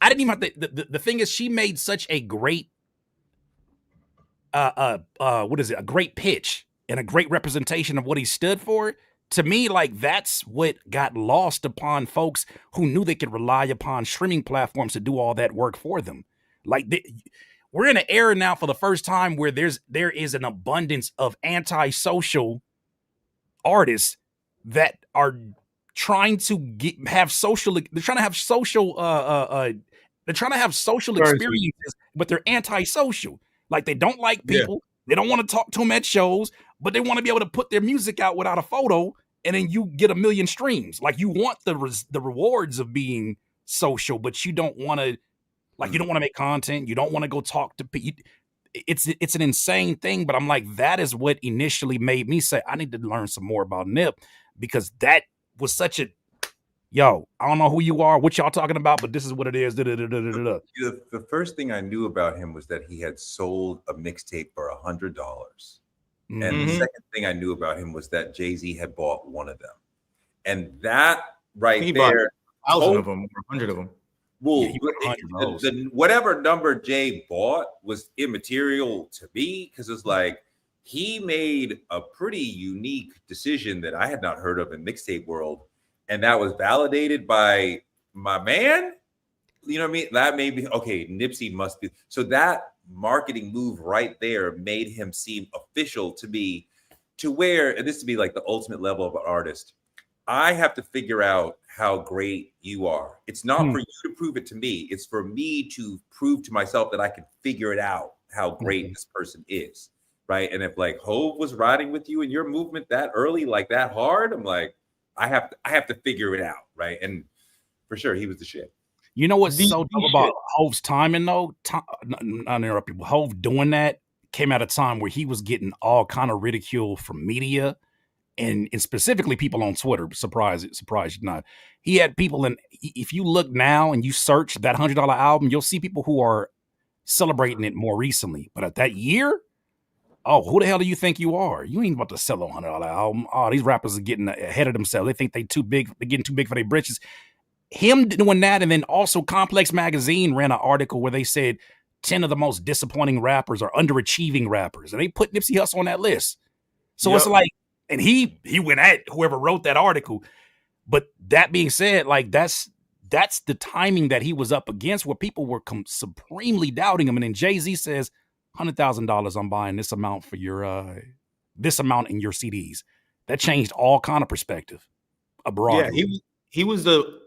I didn't even have to, the thing is, she made such a great, a great pitch and a great representation of what he stood for. To me, like, that's what got lost upon folks who knew they could rely upon streaming platforms to do all that work for them. Like, we're in an era now for the first time where there is an abundance of antisocial artists that are trying to have social experiences, but they're antisocial. Like, they don't like people. They don't want to talk to them at shows, but they want to be able to put their music out without a photo, and then you get 1 million streams. Like, you want the rewards of being social, but you don't want to, like, you don't want to make content. You don't want to go talk to people. It's an insane thing, but I'm like, that is what initially made me say, I need to learn some more about Nip, because that was such a, yo, I don't know who you are, what y'all talking about, but this is what it is. The first thing I knew about him was that he had sold a mixtape for $100. And the second thing I knew about him was that Jay-Z had bought one of them. And that he there, bought 1,000 of them, or 100 of them. Well, whatever number Jay bought was immaterial to me, because it's like he made a pretty unique decision that I had not heard of in mixtape world. And that was validated by my man. You know what I mean? That made me, okay, Nipsey must be. So that marketing move right there made him seem official to me, to where, and this to be like the ultimate level of an artist, I have to figure out how great you are. It's not for you to prove it to me. It's for me to prove to myself that I can figure it out, how great this person is, right? And if like Hove was riding with you in your movement that early, like that hard, I'm like, I have to figure it out, right? And for sure, he was the shit. You know what's so dope about Hove's timing, though? Not interrupt you. Hove doing that came at a time where he was getting all kind of ridicule from media and specifically people on Twitter. Surprise you not. He had people, and if you look now and you search that $100 album, you'll see people who are celebrating it more recently. But at that year, oh, who the hell do you think you are? You ain't about to sell a $100 album. Oh, these rappers are getting ahead of themselves. They think they're getting too big for their britches. Him doing that, and then also Complex Magazine ran an article where they said 10 of the most disappointing rappers are underachieving rappers, and they put Nipsey Hussle on that list. So it's like, and he went at whoever wrote that article. But that being said, like that's the timing that he was up against, where people were supremely doubting him, and then Jay-Z says, $100,000, I'm buying this amount for your this amount in your CDs. That changed all kind of perspective abroad. Yeah, he was the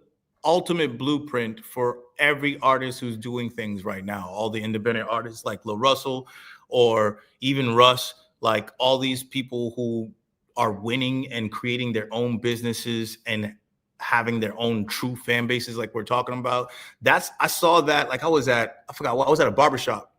ultimate blueprint for every artist who's doing things right now. All the independent artists like Lil Russell or even Russ, like all these people who are winning and creating their own businesses and having their own true fan bases, like we're talking about. I saw that, like I was at a barbershop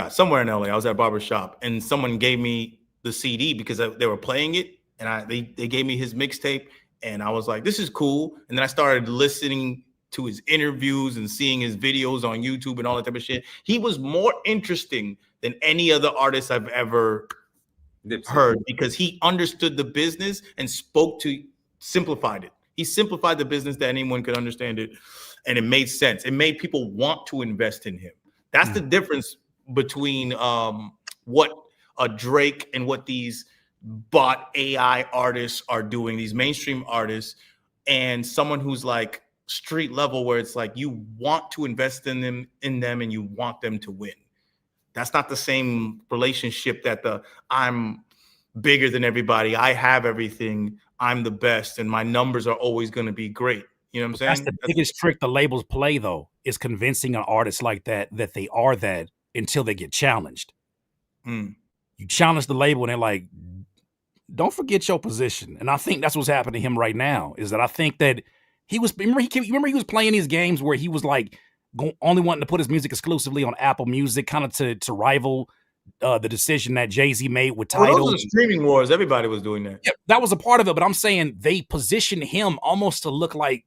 somewhere in LA. I was at a barbershop and someone gave me the CD because they were playing it, and they gave me his mixtape, and I was like, this is cool. And then I started listening to his interviews and seeing his videos on YouTube and all that type of shit. He was more interesting than any other artist I've ever heard, because he understood the business and simplified it. He simplified the business that anyone could understand it. And it made sense. It made people want to invest in him. That's the difference between what a Drake and what these bot AI artists are doing, these mainstream artists, and someone who's like street level, where it's like you want to invest in them and you want them to win. That's not the same relationship that I'm bigger than everybody, I have everything, I'm the best, and my numbers are always going to be great. You know what I'm That's saying? the biggest trick the labels play, though, is convincing an artist like that they are that until they get challenged. Mm. You challenge the label, and they're like, "Don't forget your position." And I think that's what's happening to him right now. Is that I think that he was remember he was playing these games where he was like only wanting to put his music exclusively on Apple Music, kind of to rival the decision that Jay-Z made with Well, Tidal. those are the streaming wars. Everybody was doing that. Yeah, that was a part of it, but I'm saying they positioned him almost to look like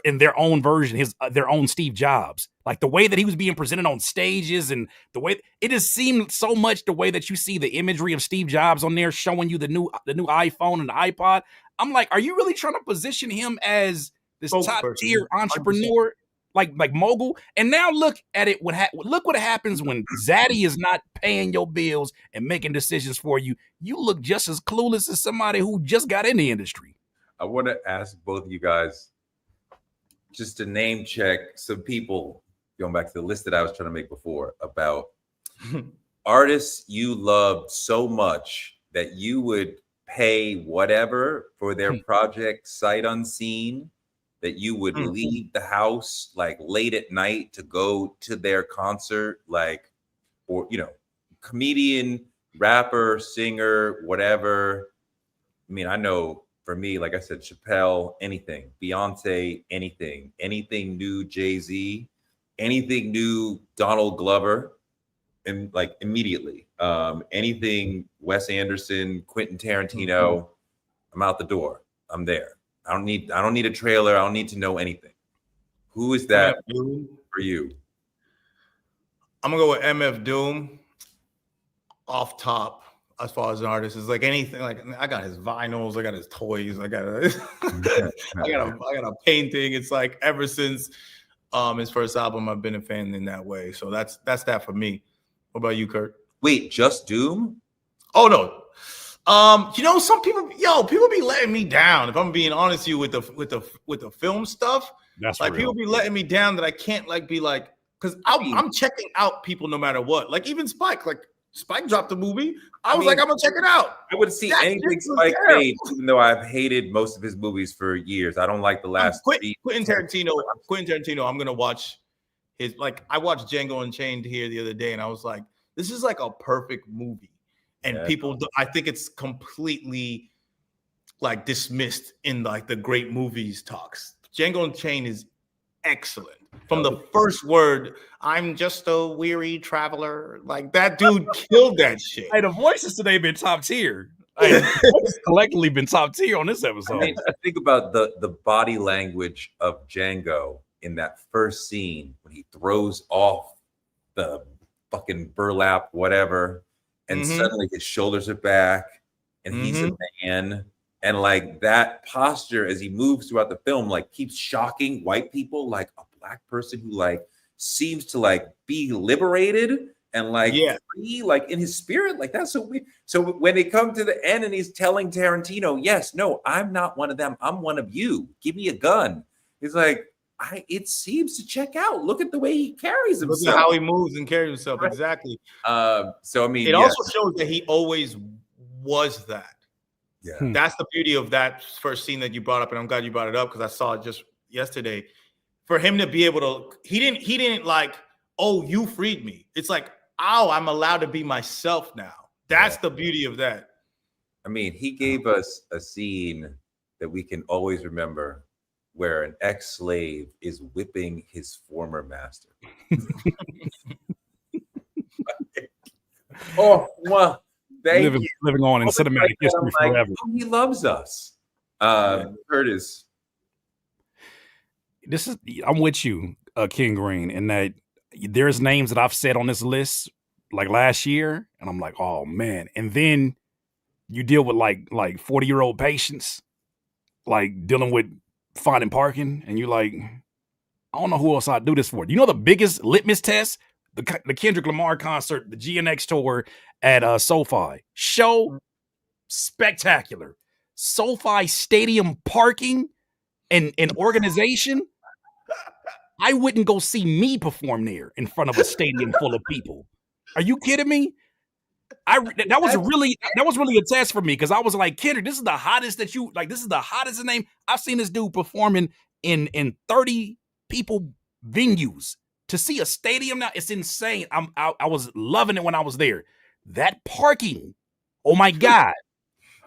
in their own version, their own Steve Jobs. Like the way that he was being presented on stages and the way it just seemed so much the way that you see the imagery of Steve Jobs on there showing you the new iPhone and the iPod. I'm like, are you really trying to position him as this top tier entrepreneur, 100%. like mogul? And now look at it. Look what happens when Zaddy is not paying your bills and making decisions for you. You look just as clueless as somebody who just got in the industry. I want to ask both of you guys just to name check some people, going back to the list that I was trying to make before, about artists you love so much that you would pay whatever for their project sight unseen, that you would leave the house like late at night to go to their concert, like, or, you know, comedian, rapper, singer, whatever. I mean, I know for me, like I said, Chappelle, anything, Beyonce, anything new Jay-Z, anything new Donald Glover, and like immediately, anything Wes Anderson, Quentin Tarantino, I'm out the door. I'm there. I don't need a trailer. I don't need to know anything. Who is that for you? I'm gonna go with MF Doom. Off top, as far as an artist, is like anything. Like I got his vinyls, I got his toys, I got a painting. It's like ever since his first album, I've been a fan in that way. So that's that for me. What about you, Kurt? Wait, just Doom? Oh no. You know, some people be letting me down. If I'm being honest with you with the film stuff, that's like real. people be letting me down that I can't like be like, because I'm checking out people no matter what. Like even Spike, like Spike dropped a movie. I was like, I'm gonna check it out. I would see anything Spike made, even though I've hated most of his movies for years. I don't like the last Quentin Tarantino. I'm gonna watch his, like I watched Django Unchained here the other day, and I was like, this is like a perfect movie. And people, I think it's completely like dismissed in like the great movies talks. Django Unchained is excellent. From the first word, I'm just a weary traveler. Like that dude killed that shit. Hey, the voices today been top tier. Hey, the voices collectively been top tier on this episode. I mean, think about the body language of Django in that first scene when he throws off the fucking burlap, whatever. And suddenly his shoulders are back and he's a man. And like that posture as he moves throughout the film, like keeps shocking white people, like a black person who like seems to like be liberated and like free, like in his spirit. Like that's so weird. So when they come to the end and he's telling Tarantino, yes, no, I'm not one of them. I'm one of you. Give me a gun. He's like, it seems to check out. Look at the way he carries himself. Look at how he moves and carries himself. Right. Exactly. So I mean, it also shows that he always was that. Yeah. That's the beauty of that first scene that you brought up, and I'm glad you brought it up because I saw it just yesterday. For him to be able to, he didn't like, oh, you freed me. It's like, oh, I'm allowed to be myself now. That's the beauty of that. I mean, he gave us a scene that we can always remember, where an ex-slave is whipping his former master. Oh, well, thank you. Living on in cinematic history forever. Oh, he loves us. Curtis. I'm with you, King Green, in that there's names that I've said on this list like last year, and I'm like, oh man. And then you deal with like 40-year-old patients, like dealing with finding parking, and you're like, I don't know who else I'd do this for. You know the biggest litmus test? The Kendrick Lamar concert, the GNX tour at SoFi. Show spectacular. SoFi Stadium parking and organization. I wouldn't go see me perform there in front of a stadium full of people. Are you kidding me? that was really a test for me because I was like, Kendrick, this is the hottest that you like. This is the hottest name I've seen. This dude performing in 30 people venues to see a stadium now. It's insane. I was loving it when I was there. That parking, oh my god,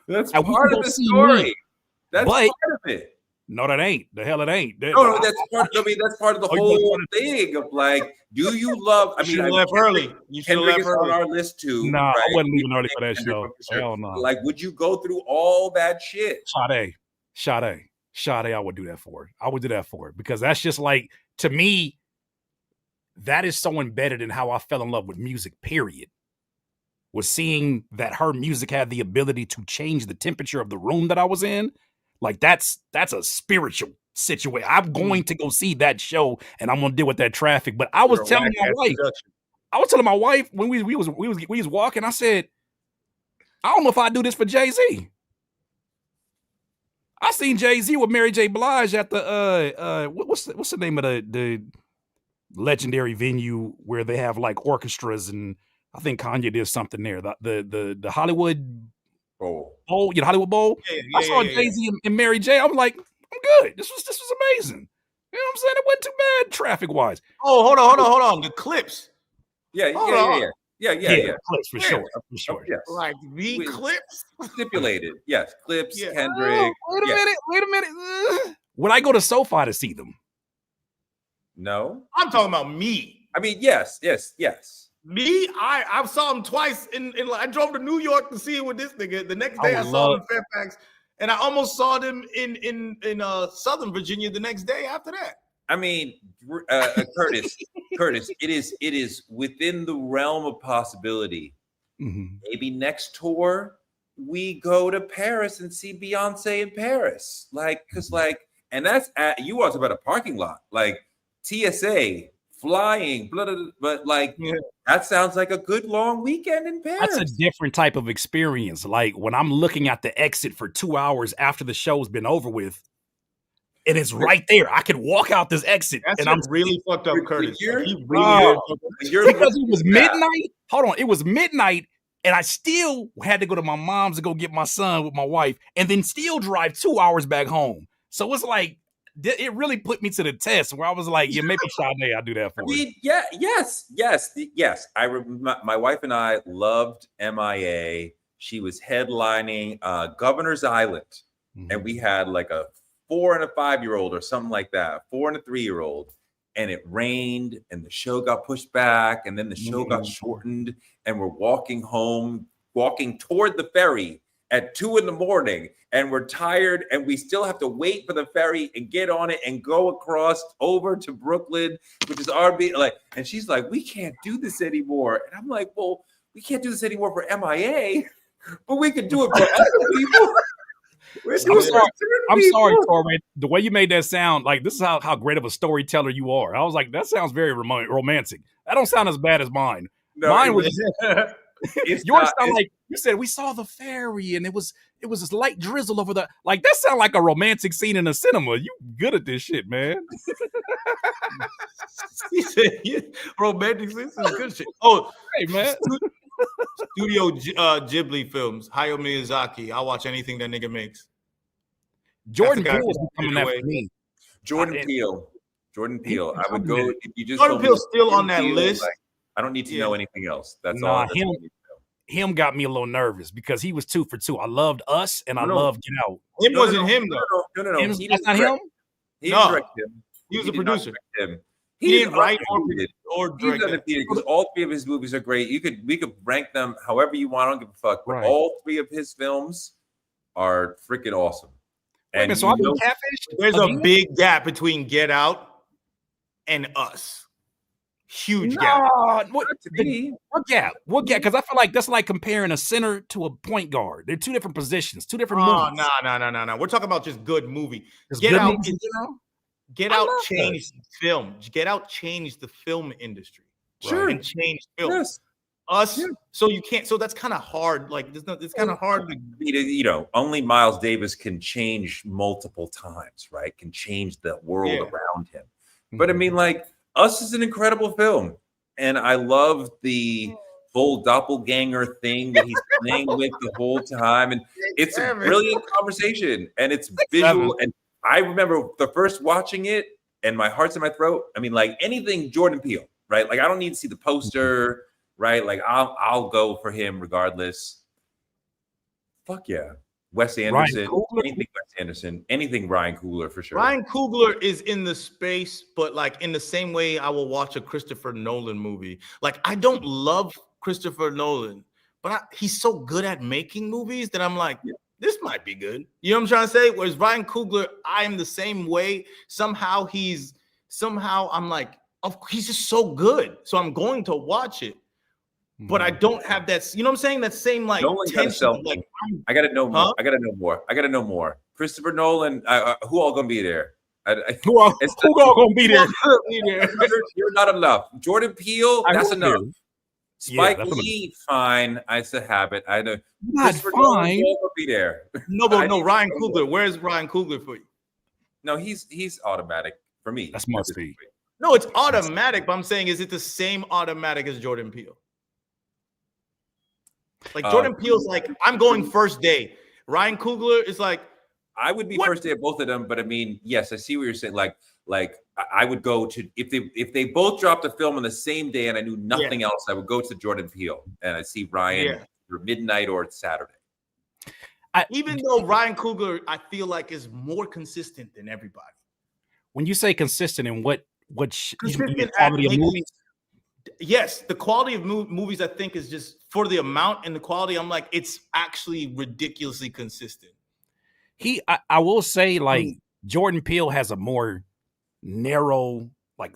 that's part of the story. That's part of it. No, that ain't. The hell it ain't. No, that's part. I mean, that's part of the whole thing of like, do you love? I mean, you left early. You should have left early. On our list too. Nah, right? I wasn't leaving early for that show. Hell no. Like, would you go through all that shit? Sade, I would do that for it. I would do that for it because that's just like, to me, that is so embedded in how I fell in love with music. Period. Was seeing that her music had the ability to change the temperature of the room that I was in. Like that's a spiritual situation. I'm going to go see that show, and I'm gonna deal with that traffic. But I was telling my wife when we was walking. I said, I don't know if I do this for Jay-Z. I seen Jay-Z with Mary J. Blige at the what's the name of the legendary venue where they have like orchestras, and I think Kanye did something there. The Hollywood Bowl, Hollywood Bowl. I saw Jay-Z and Mary J. I was like, I'm good. This was amazing. You know what I'm saying? It wasn't too bad traffic wise. Oh, hold on. The clips. Yeah. Clips for sure. Yes. Like the clips stipulated. Yes, clips. Yeah. Kendrick. Wait a minute. Would I go to SoFi to see them? No, I'm talking about me. I mean, yes. Me, I saw him twice. I drove to New York to see it with this nigga. The next day I saw him in Fairfax, and I almost saw them in Southern Virginia the next day after that. I mean, Curtis, it is within the realm of possibility. Mm-hmm. Maybe next tour we go to Paris and see Beyonce in Paris, and that's you talking about a parking lot, like TSA. Flying, but that sounds like a good long weekend in Paris. That's a different type of experience. Like when I'm looking at the exit for 2 hours after the show's been over with, and it's right there. I could walk out this exit, and I'm really fucked up, Curtis. Because it was midnight. Hold on, it was midnight, and I still had to go to my mom's to go get my son with my wife, and then still drive 2 hours back home. So it's like, it really put me to the test where I was like, yeah, maybe Sade, I'll do that for you. Yeah, yes. My wife and I loved MIA. She was headlining Governor's Island, and we had like a 4 and a 5-year-old or something like that, 4 and a 3-year-old, and it rained, and the show got pushed back, and then the show got shortened, and we're walking toward the ferry at 2 a.m, and we're tired, and we still have to wait for the ferry and get on it and go across over to Brooklyn, which is and she's like, we can't do this anymore. And I'm like, well, we can't do this anymore for MIA, but we can do it for other people. I'm sorry, Torre. The way you made that sound, like this is how great of a storyteller you are. I was like, that sounds very romantic. That don't sound as bad as mine. No, mine was yours sound like you said we saw the ferry and it was this light drizzle over the like that sound like a romantic scene in a cinema. You good at this shit, man. He said romantic scene is good shit. Oh, hey man. Studio Ghibli films, Hayao Miyazaki. I'll watch anything that nigga makes. Jordan Peele is coming after me. Jordan Peele. I would go if you just Jordan Peele's still on that list. I don't need to know anything else. That's all. Him got me a little nervous because he was 2 for 2. I loved Us and I loved Get Out. It wasn't him though. No. That's not him. He didn't direct him. He was a producer. He didn't write or direct because all 3 of his movies are great. We could rank them however you want. I don't give a fuck. But all 3 of his films are freaking awesome. And so I've been catfished. There's a big gap between Get Out and Us. Huge gap. What gap? Because I feel like that's like comparing a center to a point guard. They're 2 different positions, 2 different movies. No. We're talking about just good movie. Get Out changed film. Get Out changed the film industry. Sure. And changed film. Yes. Us. Yeah. So you can't. So that's kind of hard. Like it's kind of hard. Only Miles Davis can change multiple times, right? Can change the world around him. But I mean, like, Us is an incredible film, and I love the whole doppelganger thing that he's playing with the whole time, and it's a brilliant conversation, and it's visual. And I remember the first watching it, and my heart's in my throat. I mean, like anything Jordan Peele, right? Like I don't need to see the poster, right? Like I'll go for him regardless. Fuck yeah. Wes Anderson, anything Wes Anderson, anything Ryan Coogler for sure. Ryan Coogler is in the space, but like in the same way I will watch a Christopher Nolan movie. Like I don't love Christopher Nolan, but he's so good at making movies that I'm like, this might be good. You know what I'm trying to say? Whereas Ryan Coogler, I am the same way. Somehow I'm like, he's just so good. So I'm going to watch it. But I don't have that, you know what I'm saying? That same like tension. Like, I gotta know more. I gotta know more. Christopher Nolan, who all gonna be there? Who all gonna be there? You're not enough. Jordan Peele, that's enough. Spike that's Lee, fine. It's a habit. I know. Not Christopher fine. Nolan will be there. No, but no, Ryan Coogler. Where's Ryan Coogler for you? No, he's automatic for me. That's must be. No, it's automatic. But I'm saying, is it the same automatic as Jordan Peele? Like Jordan Peele's like, I'm going first day. Ryan Coogler is like, I would be first day of both of them, but I mean, yes, I see what you're saying. Like I would go to if they both dropped a film on the same day and I knew nothing else, I would go to Jordan Peele and I'd see Ryan for midnight or Saturday. Even though Ryan Coogler, I feel like is more consistent than everybody. When you say consistent in what consistent quality of movies? Yes, the quality of movies I think is just for the amount and the quality. I'm like, it's actually ridiculously consistent. I will say, like Jordan Peele has a more narrow, like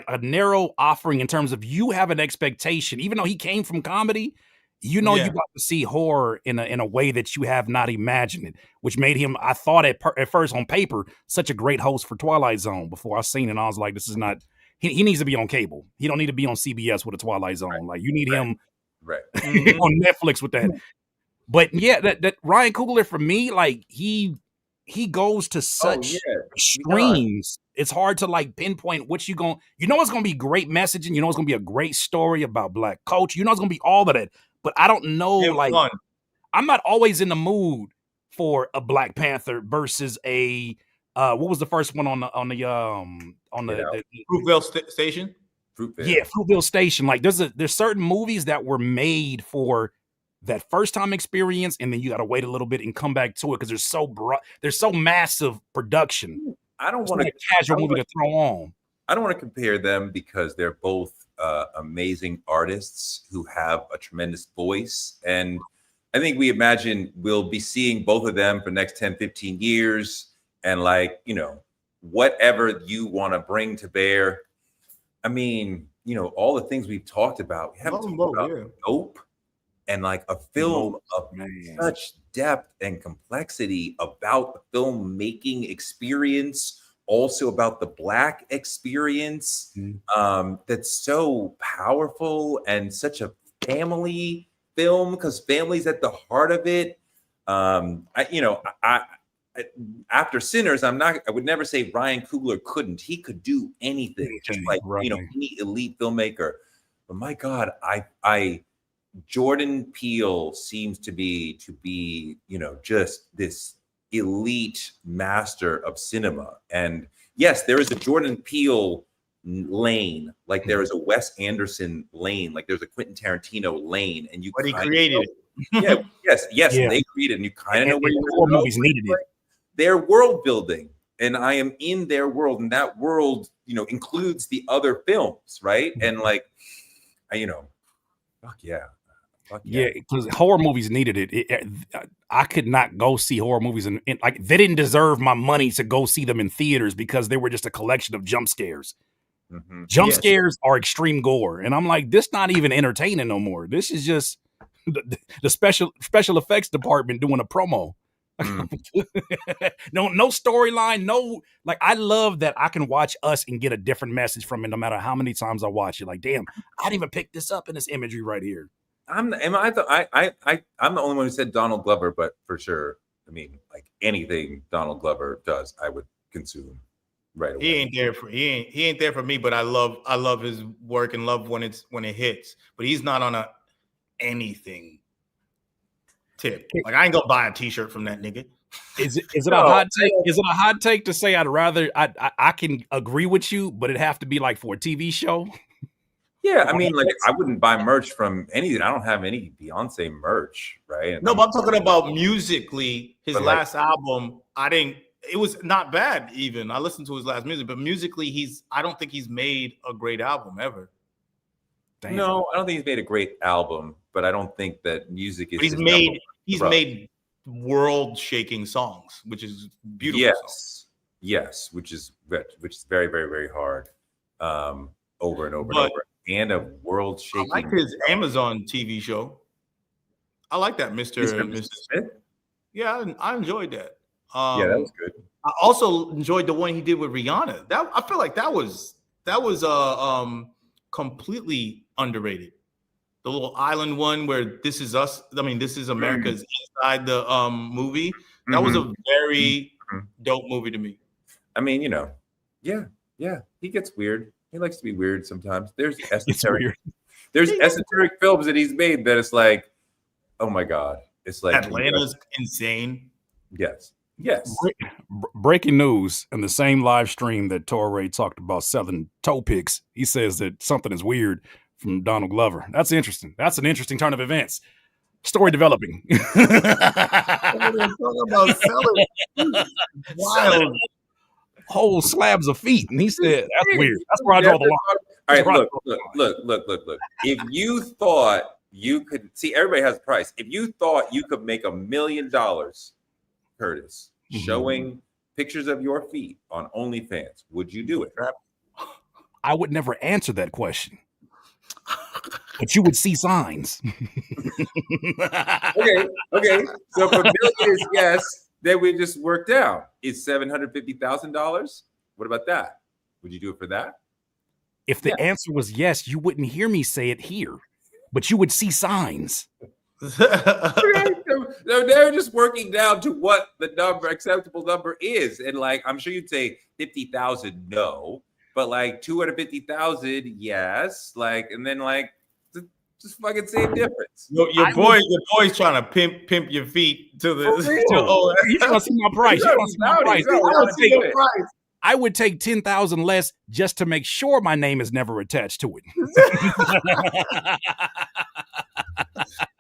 a narrow offering in terms of you have an expectation, even though he came from comedy. You know, you got to see horror in a way that you have not imagined it, which made him, I thought at first on paper, such a great host for Twilight Zone. Before I seen it, I was like, this is not. He needs to be on cable. He don't need to be on CBS with a Twilight Zone. Right. Like you need him on Netflix with that. But yeah, that Ryan Coogler for me, like he goes to such extremes. It's hard to like pinpoint what you going. You know, it's going to be great messaging. You know, it's going to be a great story about Black culture. You know, it's going to be all of that. But I don't know. I'm not always in the mood for a Black Panther versus a. What was the first one on the Fruitvale Station? Fruitvale Station. Like there's certain movies that were made for that first time experience, and then you got to wait a little bit and come back to it because there's so massive production. I don't want a casual movie to throw on. I don't want to compare them because they're both amazing artists who have a tremendous voice, and I think we imagine we'll be seeing both of them for the next 10, 15 years. And like, you know, whatever you want to bring to bear. I mean, you know, all the things we've talked about. We haven't talked about Nope, and like a film of such depth and complexity about the filmmaking experience, also about the Black experience. That's so powerful and such a family film because family's at the heart of it. After Sinners, I would never say Ryan Coogler couldn't. He could do anything, just like any elite filmmaker. But my God, Jordan Peele seems to be just this elite master of cinema. And yes, there is a Jordan Peele lane, like there is a Wes Anderson lane, like there's a Quentin Tarantino lane, and but he created it. Yes, they created, and you kind of know where your movies needed it. Their world building, and I am in their world, and that world, includes the other films, right? And like, fuck yeah, because horror movies needed it. I could not go see horror movies, and like they didn't deserve my money to go see them in theaters because they were just a collection of jump scares. Jump scares are extreme gore, and I'm like, this not even entertaining no more. This is just the special effects department doing a promo. No storyline, like I love that I can watch Us and get a different message from it no matter how many times I watch it. Like, damn, I didn't even pick this up in this imagery right here. I'm the only one who said Donald Glover, but for sure, I mean, like anything Donald Glover does, I would consume right away. He ain't there for me, but I love his work and love when it hits. But he's not on a anything tip. Like I ain't gonna buy a t-shirt from that nigga. Is it a hot take? Is it a hot take to say I can agree with you, but it'd have to be like for a TV show? Yeah, I mean, like I wouldn't buy merch from anything. I don't have any Beyonce merch, right? No, but I'm talking about musically. His But last album, it was not bad even. I listened to his last music, but musically, I don't think he's made a great album ever. Damn. No, I don't think he's made a great album, but I don't think that music is. He's made world-shaking songs, which is beautiful. Yes, which is very, very, very hard, over and over and over, and a world-shaking. I like his Amazon TV show. I like that, Mr. Smith. Yeah, I enjoyed that. Yeah, that was good. I also enjoyed the one he did with Rihanna. I feel like that was completely underrated. The little island one where This Is Us. I mean, This Is America's inside the movie. That was a very dope movie to me. I mean, yeah. He gets weird. He likes to be weird sometimes. There's esoteric. There's esoteric films that he's made that it's like, oh my god, it's like Atlanta's insane. Yes. Breaking news in the same live stream that Torre talked about selling toe picks. He says that something is weird from Donald Glover. That's interesting. That's an interesting turn of events. Story developing. Talking about selling wild whole slabs of feet, and he said that's weird. That's where I draw the line. All right, look. If you thought you could see, everybody has a price. If you thought you could make $1 million, Curtis, showing pictures of your feet on OnlyFans, would you do it? I would never answer that question. But you would see signs. Okay. So if $1 million is yes, then we just worked out. Is $750,000? What about that? Would you do it for that? If the answer was yes, you wouldn't hear me say it here, but you would see signs. Okay. So they're just working down to what the acceptable number is, and like I'm sure you'd say 50,000, no, but like 250,000, yes, like, and then like just fucking same difference. Your boy's trying to pimp your feet to the. You want to see my price? You want to see my price? I would take 10,000 less just to make sure my name is never attached to it.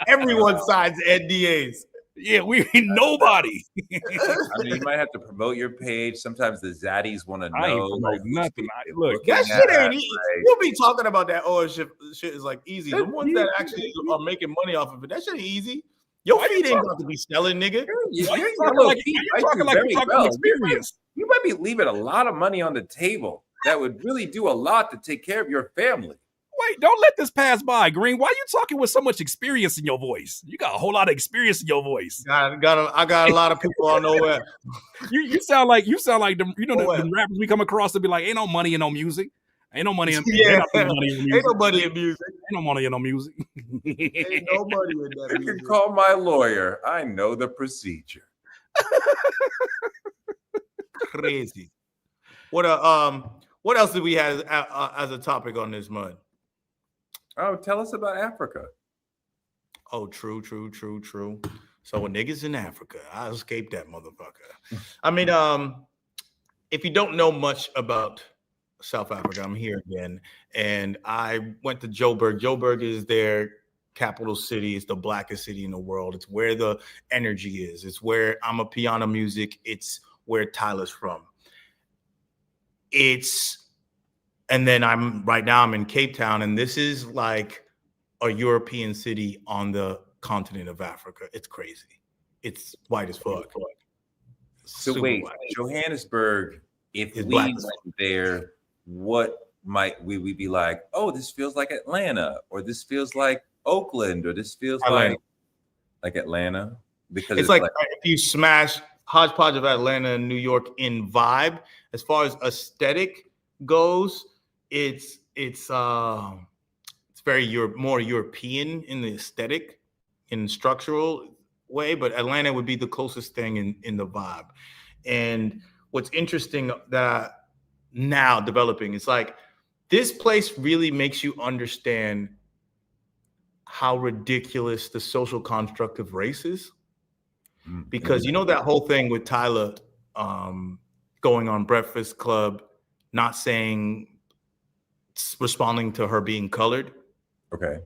Everyone signs NDAs. Yeah, we nobody. I mean, you might have to promote your page. Sometimes the zaddies want to know. Like, nothing. Look, that shit ain't easy. You'll be talking about that. Oh, shit is like easy. The ones that actually are making money off of it, that shit ain't easy. Your feet ain't got to be selling, nigga. You're talking like experience. You might be leaving a lot of money on the table. That would really do a lot to take care of your family. Wait, don't let this pass by, Green. Why are you talking with so much experience in your voice? You got a whole lot of experience in your voice. I got a lot of people I know where. You sound like them, the rappers we come across to be like, ain't no money in no music. Ain't no money in music. Ain't no money in music. Ain't no money in no music. Ain't no money in that. You can call my lawyer. I know the procedure. Crazy. What else did we have as a topic on this, Mud? Oh, tell us about Africa. Oh, true. So a niggas in Africa, I escaped that motherfucker. I mean, if you don't know much about South Africa, I'm here again, and I went to Joburg. Joburg is their capital city. It's the blackest city in the world. It's where the energy is. It's where Amapiano music. It's where Tyler's from. And then I'm in Cape Town, and this is like a European city on the continent of Africa. It's crazy. It's white as fuck. So wait, Johannesburg, if we went there, what might we be like? Oh, this feels like Atlanta, or this feels like Oakland, or this feels like Atlanta, because it's like if you smash hodgepodge of Atlanta and New York in vibe. As far as aesthetic goes, it's very more European in the aesthetic, in structural way, but Atlanta would be the closest thing in the vibe. And what's interesting that now developing, it's like this place really makes you understand how ridiculous the social construct of race is. Mm. Because you know that whole thing with Tyler going on Breakfast Club, not saying, responding to her being colored. Okay.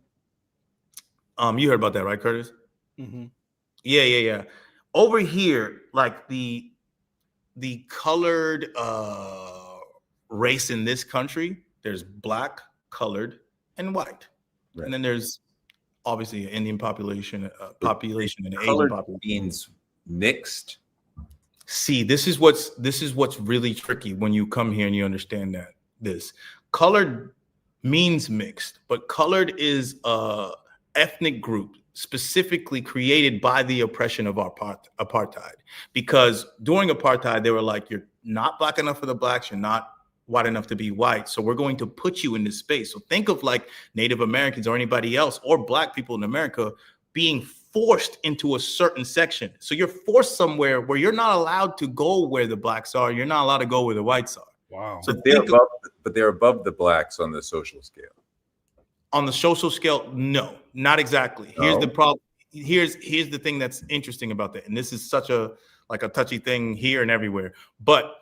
You heard about that, right, Curtis? Mm-hmm. Yeah. Over here, like the colored race in this country, there's black, colored, and white. Right. And then there's obviously an Indian population and an Asian Colored population. means mixed. See, this is what's really tricky when you come here and you understand that this colored means mixed, but colored is a ethnic group specifically created by the oppression of apartheid. Because during apartheid, they were like, you're not black enough for the blacks, you're not white enough to be white, so we're going to put you in this space. So think of like Native Americans or anybody else or black people in America being forced into a certain section. So you're forced somewhere where you're not allowed to go where the blacks are. You're not allowed to go where the whites are. Wow. So they're above the blacks on the social scale. On the social scale, no, not exactly. No. Here's the problem. Here's the thing that's interesting about that. And this is such a touchy thing here and everywhere. But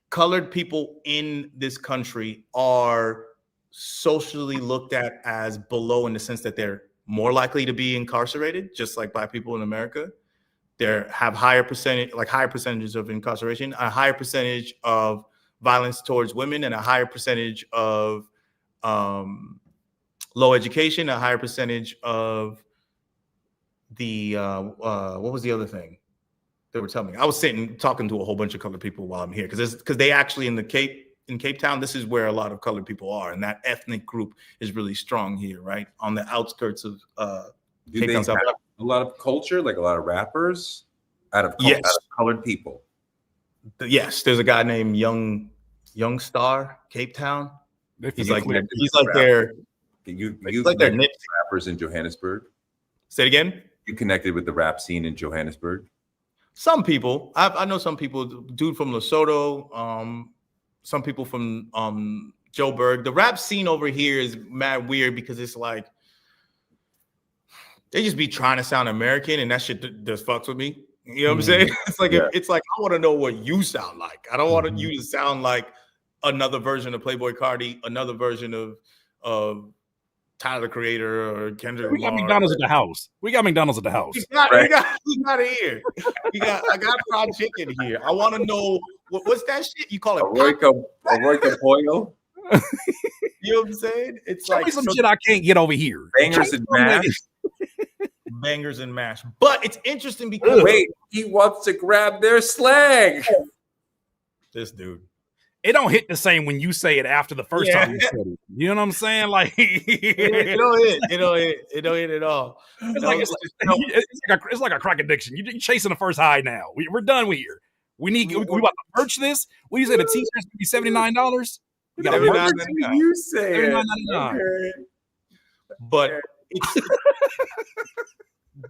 colored people in this country are socially looked at as below in the sense that they're more likely to be incarcerated, just like black people in America. They have higher percentages of incarceration, a higher percentage of violence towards women, and a higher percentage of low education, a higher percentage of the what was the other thing they were telling me? I was talking to a whole bunch of colored people while I'm here because they actually in Cape Town, this is where a lot of colored people are, and that ethnic group is really strong here, right on the outskirts of Cape Town. Have a lot of culture, like a lot of rappers out of colored people. Yes, there's a guy named Young Star, Cape Town. He's like their rappers in Johannesburg. Say it again. You connected with the rap scene in Johannesburg? Some people. I know some people. Dude from Lesotho. Some people from Joburg. The rap scene over here is mad weird because it's like they just be trying to sound American, and that shit just fucks with me. You know what I'm saying? It's like it's like I want to know what you sound like. I don't want you to sound like another version of Playboi Carti, another version of Tyler the Creator or Kendrick Lamar. We got McDonald's at the house. We got We got it here. I got fried chicken here. I want to know what's that shit you call it? Arroyo pollo. You know what I'm saying? It's Show me some shit I can't get over here. Bangers and mash. Bangers and mash. But it's interesting because he wants to grab their slag. This dude. It don't hit the same when you say it after the first time you said it. You know what I'm saying? Like it don't hit at all. It's like a crack addiction. You're chasing the first high now. We're done with here. We about to merch this. What do you say? The t-shirts be $79? We got $79.99. You say $79.99. But it's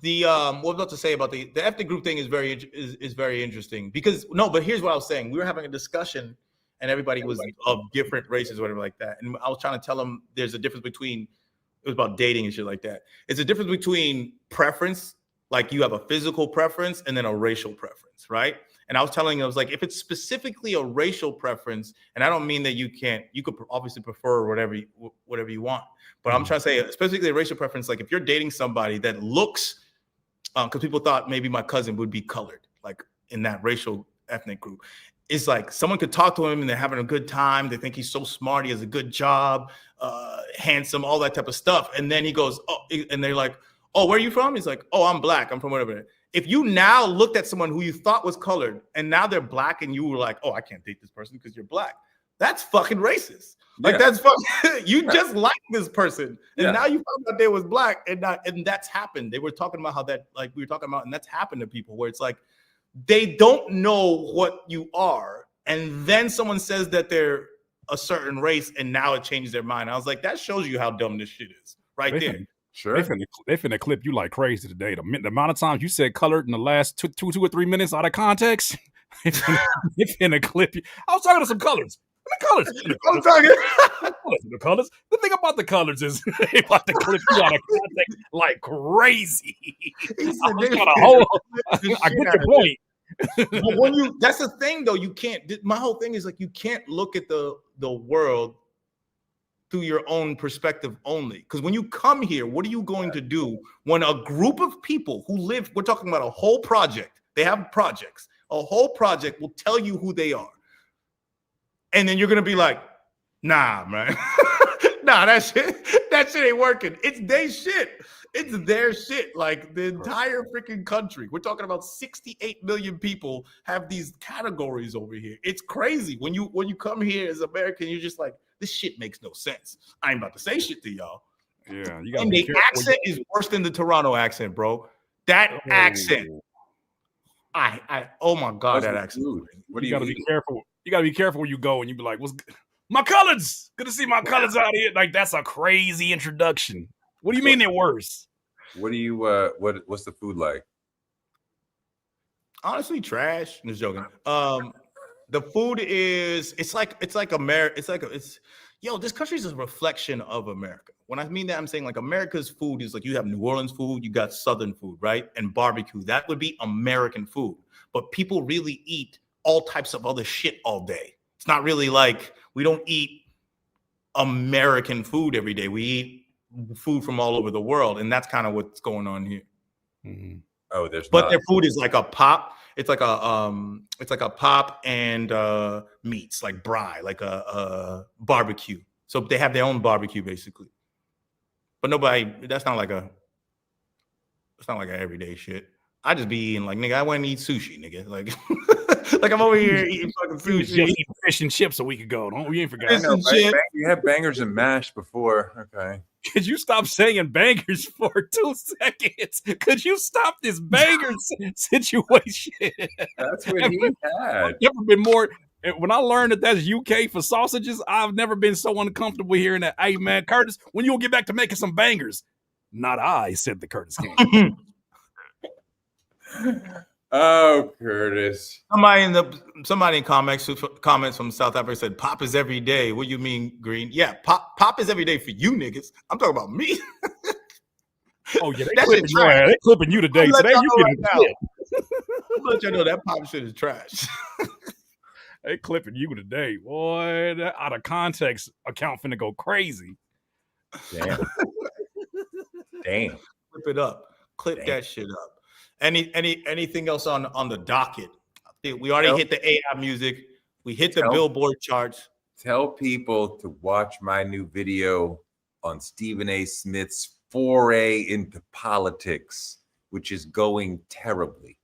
the what I was about to say about the ethnic group thing is very interesting because but here's what I was saying. We were having a discussion and everybody was of different races or whatever like that. And I was trying to tell them there's a difference between, it was about dating and shit like that. It's a difference between preference, like you have a physical preference and then a racial preference, right? And I was telling them, I was like, if it's specifically a racial preference, and I don't mean that you could obviously prefer whatever you want, but I'm trying to say specifically a racial preference, like if you're dating somebody that looks, because people thought maybe my cousin would be colored, like in that racial ethnic group. It's like someone could talk to him and they're having a good time. They think he's so smart. He has a good job, handsome, all that type of stuff. And then he goes, and they're like, oh, where are you from? He's like, oh, I'm black. I'm from whatever. If you now looked at someone who you thought was colored and now they're black and you were like, oh, I can't date this person because you're black. That's fucking racist. Like that's fucking, you just like this person. And now you found out they was black and that's happened. They were talking about how that, like we were talking about, and that's happened to people where it's like, they don't know what you are. And then someone says that they're a certain race and now it changes their mind. I was like, that shows you how dumb this shit is right there. Sure. They finna clip you like crazy today. The amount of times you said colored in the last two or 3 minutes out of context, they finna clip you. I was talking to some colors. The colors. The I'm colors. talking. The colors. The thing about the colors is they about to clip you out of context like crazy. He I said was they kind of hold. the I shit get out your of point. But when you, that's the thing though, you can't. My whole thing is like you can't look at the world through your own perspective only. Because when you come here, what are you going to do when a group of people who live? We're talking about a whole project. They have projects. A whole project will tell you who they are, and then you're gonna be like, "Nah, man, nah, that shit ain't working. It's their shit. It's their shit. Like the entire freaking country. We're talking about 68 million people have these categories over here. It's crazy. When you come here as American, you're just like, this shit makes no sense. I ain't about to say shit to y'all. Yeah, you got. And the accent is worse than the Toronto accent, bro. That accent. Oh my god, that accent. What do You you got to be eat? careful. You got to be careful where you go, and you be like, "What's my colors? Good to see my colors out here." Like that's a crazy introduction. What do you mean they're worse? What do you what's the food like? Honestly, trash. I'm just joking. The food is it's like America. It's yo, this country is a reflection of America. When I mean that, I'm saying like America's food is like you have New Orleans food, you got Southern food, right? And barbecue. That would be American food. But people really eat all types of other shit all day. It's not really like we don't eat American food every day. We eat food from all over the world, and that's kind of what's going on here. Mm-hmm. Oh, there's But not. their food is like a pop. It's like a pop and meats, like braai, like a barbecue. So they have their own barbecue basically. But nobody, it's not like a everyday shit. I just be eating like, nigga, I want to eat sushi, nigga. Like, like I'm over here eating fucking We was just sushi. eating fish and chips a week ago. Don't we? Ain't forgot. I know, This is shit. you had bangers and mash before. Okay. Could you stop saying bangers for 2 seconds? Could you stop this bangers situation? That's what he had. I've never been more. When I learned that that's UK for sausages, I've never been so uncomfortable hearing that. Hey man, Curtis, when you gonna get back to making some bangers? Not I, said the Curtis King. Oh, Curtis. Somebody in comments from South Africa said, "Pop is every day." What do you mean, Green? Yeah, pop is every day for you niggas. I'm talking about me. Oh yeah, That shit trash. they clipping you today. I'm Today letting you y'all getting know clipped. I'm let you know that pop shit is trash. They clipping you today, boy. That out of context account finna go crazy. Damn. Damn. Clip it up. Clip that shit up. Anything else on the docket? I think we already hit the AI music. We hit the Billboard charts. Tell people to watch my new video on Stephen A. Smith's foray into politics, which is going terribly.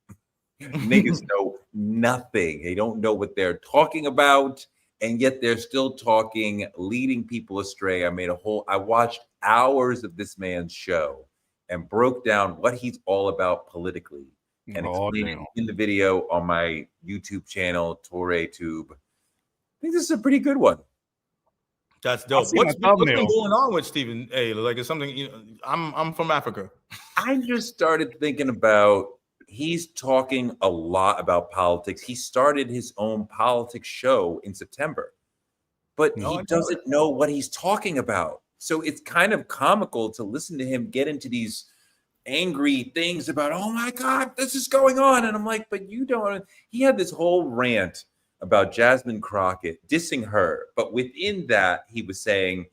Niggas know nothing. They don't know what they're talking about, and yet they're still talking, leading people astray. I watched hours of this man's show and broke down what he's all about politically and explained it in the video on my YouTube channel, TorreTube. I think this is a pretty good one. That's dope. What's been going on with Stephen A? Like, it's something, I'm from Africa. I just started thinking about, he's talking a lot about politics. He started his own politics show in September, but he doesn't know what he's talking about. So it's kind of comical to listen to him get into these angry things about, oh my God, this is going on. And I'm like, but you don't. He had this whole rant about Jasmine Crockett, dissing her. But within that, he was saying,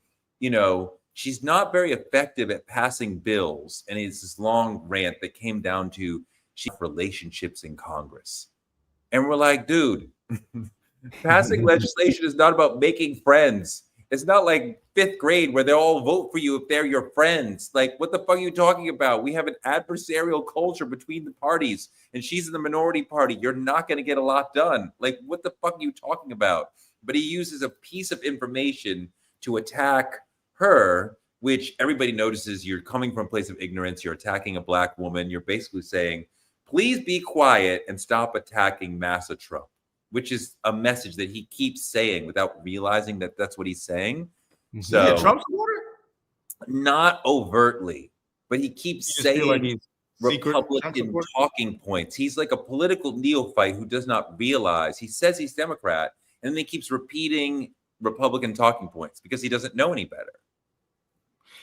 she's not very effective at passing bills. And it's this long rant that came down to relationships in Congress. And we're like, dude, passing legislation is not about making friends. It's not like 5th grade where they all vote for you if they're your friends. Like, what the fuck are you talking about? We have an adversarial culture between the parties, and she's in the minority party. You're not going to get a lot done. Like, what the fuck are you talking about? But he uses a piece of information to attack her, which everybody notices. You're coming from a place of ignorance. You're attacking a Black woman. You're basically saying, please be quiet and stop attacking Massa Trump, which is a message that he keeps saying without realizing that that's what he's saying. So, a Trump supporter? Not overtly, but he keeps saying like he's Republican talking points. He's like a political neophyte who does not realize. He says he's Democrat, and then he keeps repeating Republican talking points because he doesn't know any better.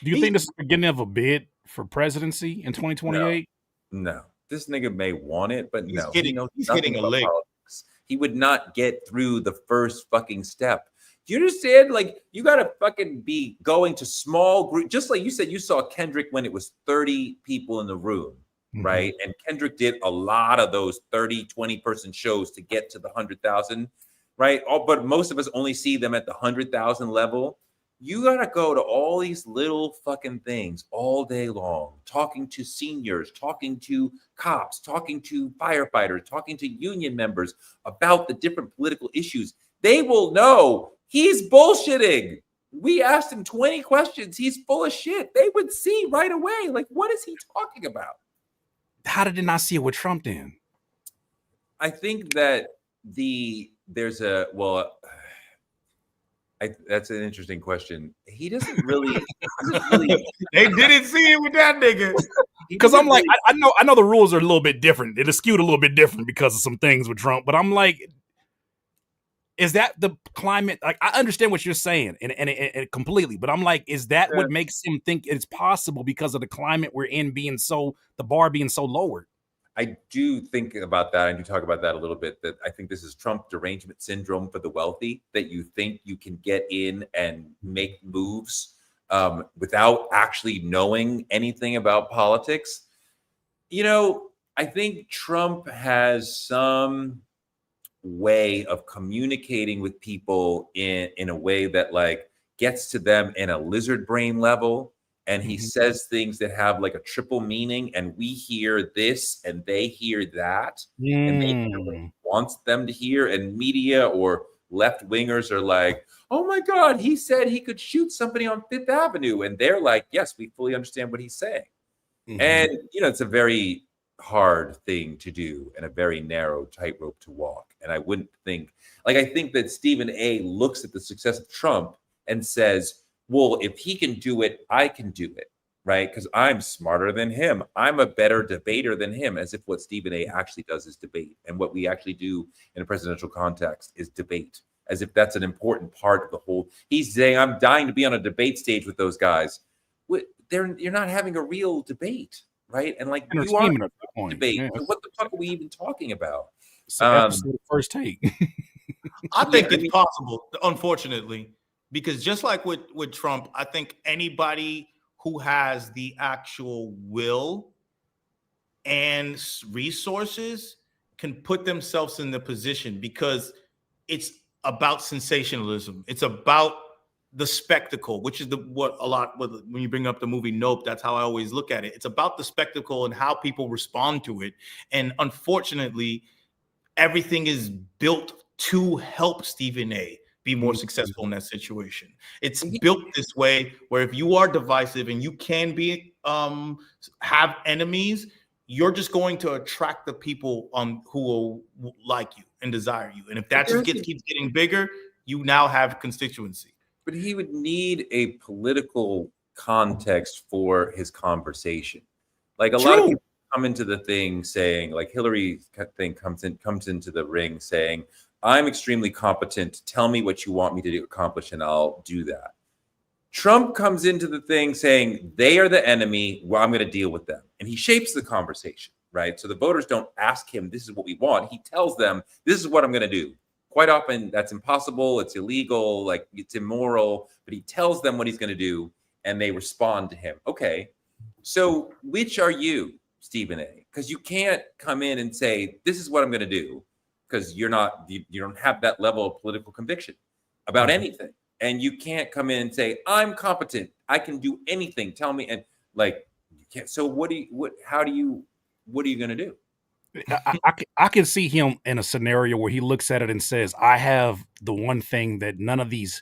Do you think this is the beginning of a bid for presidency in 2028? No. This nigga may want it, but no. He's hitting a lick. Politics. He would not get through the first fucking step. Do you understand? Like, you got to fucking be going to small group. Just like you said, you saw Kendrick when it was 30 people in the room, right? And Kendrick did a lot of those 30, 20-person shows to get to the 100,000, right? But most of us only see them at the 100,000 level. You got to go to all these little fucking things all day long, talking to seniors, talking to cops, talking to firefighters, talking to union members about the different political issues. They will know he's bullshitting. We asked him 20 questions. He's full of shit. They would see right away. Like, what is he talking about? How did they not see it with Trump then? I think that that's an interesting question. He doesn't really. They didn't see it with that nigga. Because I'm like, I know the rules are a little bit different. It is skewed a little bit different because of some things with Trump. But I'm like, is that the climate? Like, I understand what you're saying and completely. But I'm like, is that what makes him think it's possible because of the climate we're in being so, the bar being so lowered? I do think about that. I do talk about that a little bit, that I think this is Trump derangement syndrome for the wealthy, that you think you can get in and make moves without actually knowing anything about politics. You know, I think Trump has some way of communicating with people in a way that like gets to them in a lizard brain level. And he says things that have like a triple meaning, and we hear this and they hear that, and they hear what he wants them to hear. And media or left wingers are like, oh my God, he said he could shoot somebody on Fifth Avenue. And they're like, yes, we fully understand what he's saying. And, you know, it's a very hard thing to do and a very narrow tightrope to walk. And I wouldn't think, like, I think that Stephen A. looks at the success of Trump and says, well, if he can do it, I can do it, right? Because I'm smarter than him. I'm a better debater than him, as if what Stephen A. actually does is debate. And what we actually do in a presidential context is debate, as if that's an important part of the whole. He's saying, I'm dying to be on a debate stage with those guys. You're not having a real debate, right? And like, you are debate. Yeah. So what the fuck are we even talking about? Episode of First Take. I think it's possible, unfortunately. Because just like with Trump, I think anybody who has the actual will and resources can put themselves in the position, because it's about sensationalism. It's about the spectacle, which is when you bring up the movie Nope, that's how I always look at it. It's about the spectacle and how people respond to it. And unfortunately, everything is built to help Stephen A. be more successful in that situation. It's built this way where if you are divisive and you can be have enemies, you're just going to attract the people who will like you and desire you. And if that just keeps getting bigger, you now have constituency. But he would need a political context for his conversation. Like a lot of people come into the thing saying, like Hillary thing comes into the ring saying, I'm extremely competent. Tell me what you want me to accomplish, and I'll do that. Trump comes into the thing saying they are the enemy. Well, I'm going to deal with them. And he shapes the conversation, right? So the voters don't ask him, this is what we want. He tells them, this is what I'm going to do. Quite often, that's impossible. It's illegal. Like, it's immoral. But he tells them what he's going to do, and they respond to him. Okay, so which are you, Stephen A? Because you can't come in and say, this is what I'm going to do. Because you don't have that level of political conviction about anything. And you can't come in and say, I'm competent. I can do anything. Tell me. And like, you can't. So what are you going to do? I can see him in a scenario where he looks at it and says, I have the one thing that none of these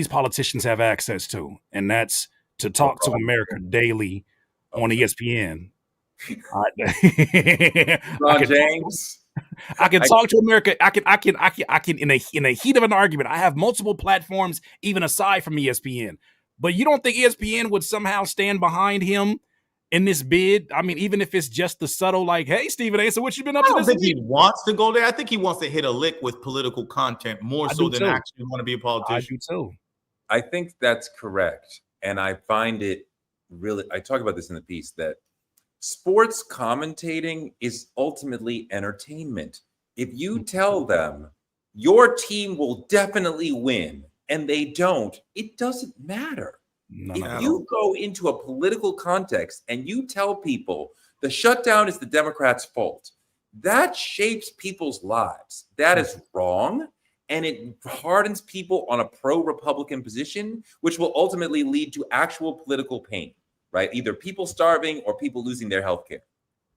politicians have access to. And that's to talk to America daily on ESPN. James. I can talk to America. I can in a heat of an argument. I have multiple platforms, even aside from ESPN. But you don't think ESPN would somehow stand behind him in this bid? I mean, even if it's just the subtle, like, hey, Stephen A., so what you been up I to don't this think week? he wants to go there. I think he wants to hit a lick with political content more I so do than too. actually want to be a I politician. do too. I think that's correct. And I find it really, I talk about this in the piece, that sports commentating is ultimately entertainment. If you tell them your team will definitely win and they don't, it doesn't matter. No, If no. you go into a political context and you tell people the shutdown is the Democrats' fault, that shapes people's lives. That is wrong. And it hardens people on a pro-Republican position, which will ultimately lead to actual political pain, right? Either people starving or people losing their health care.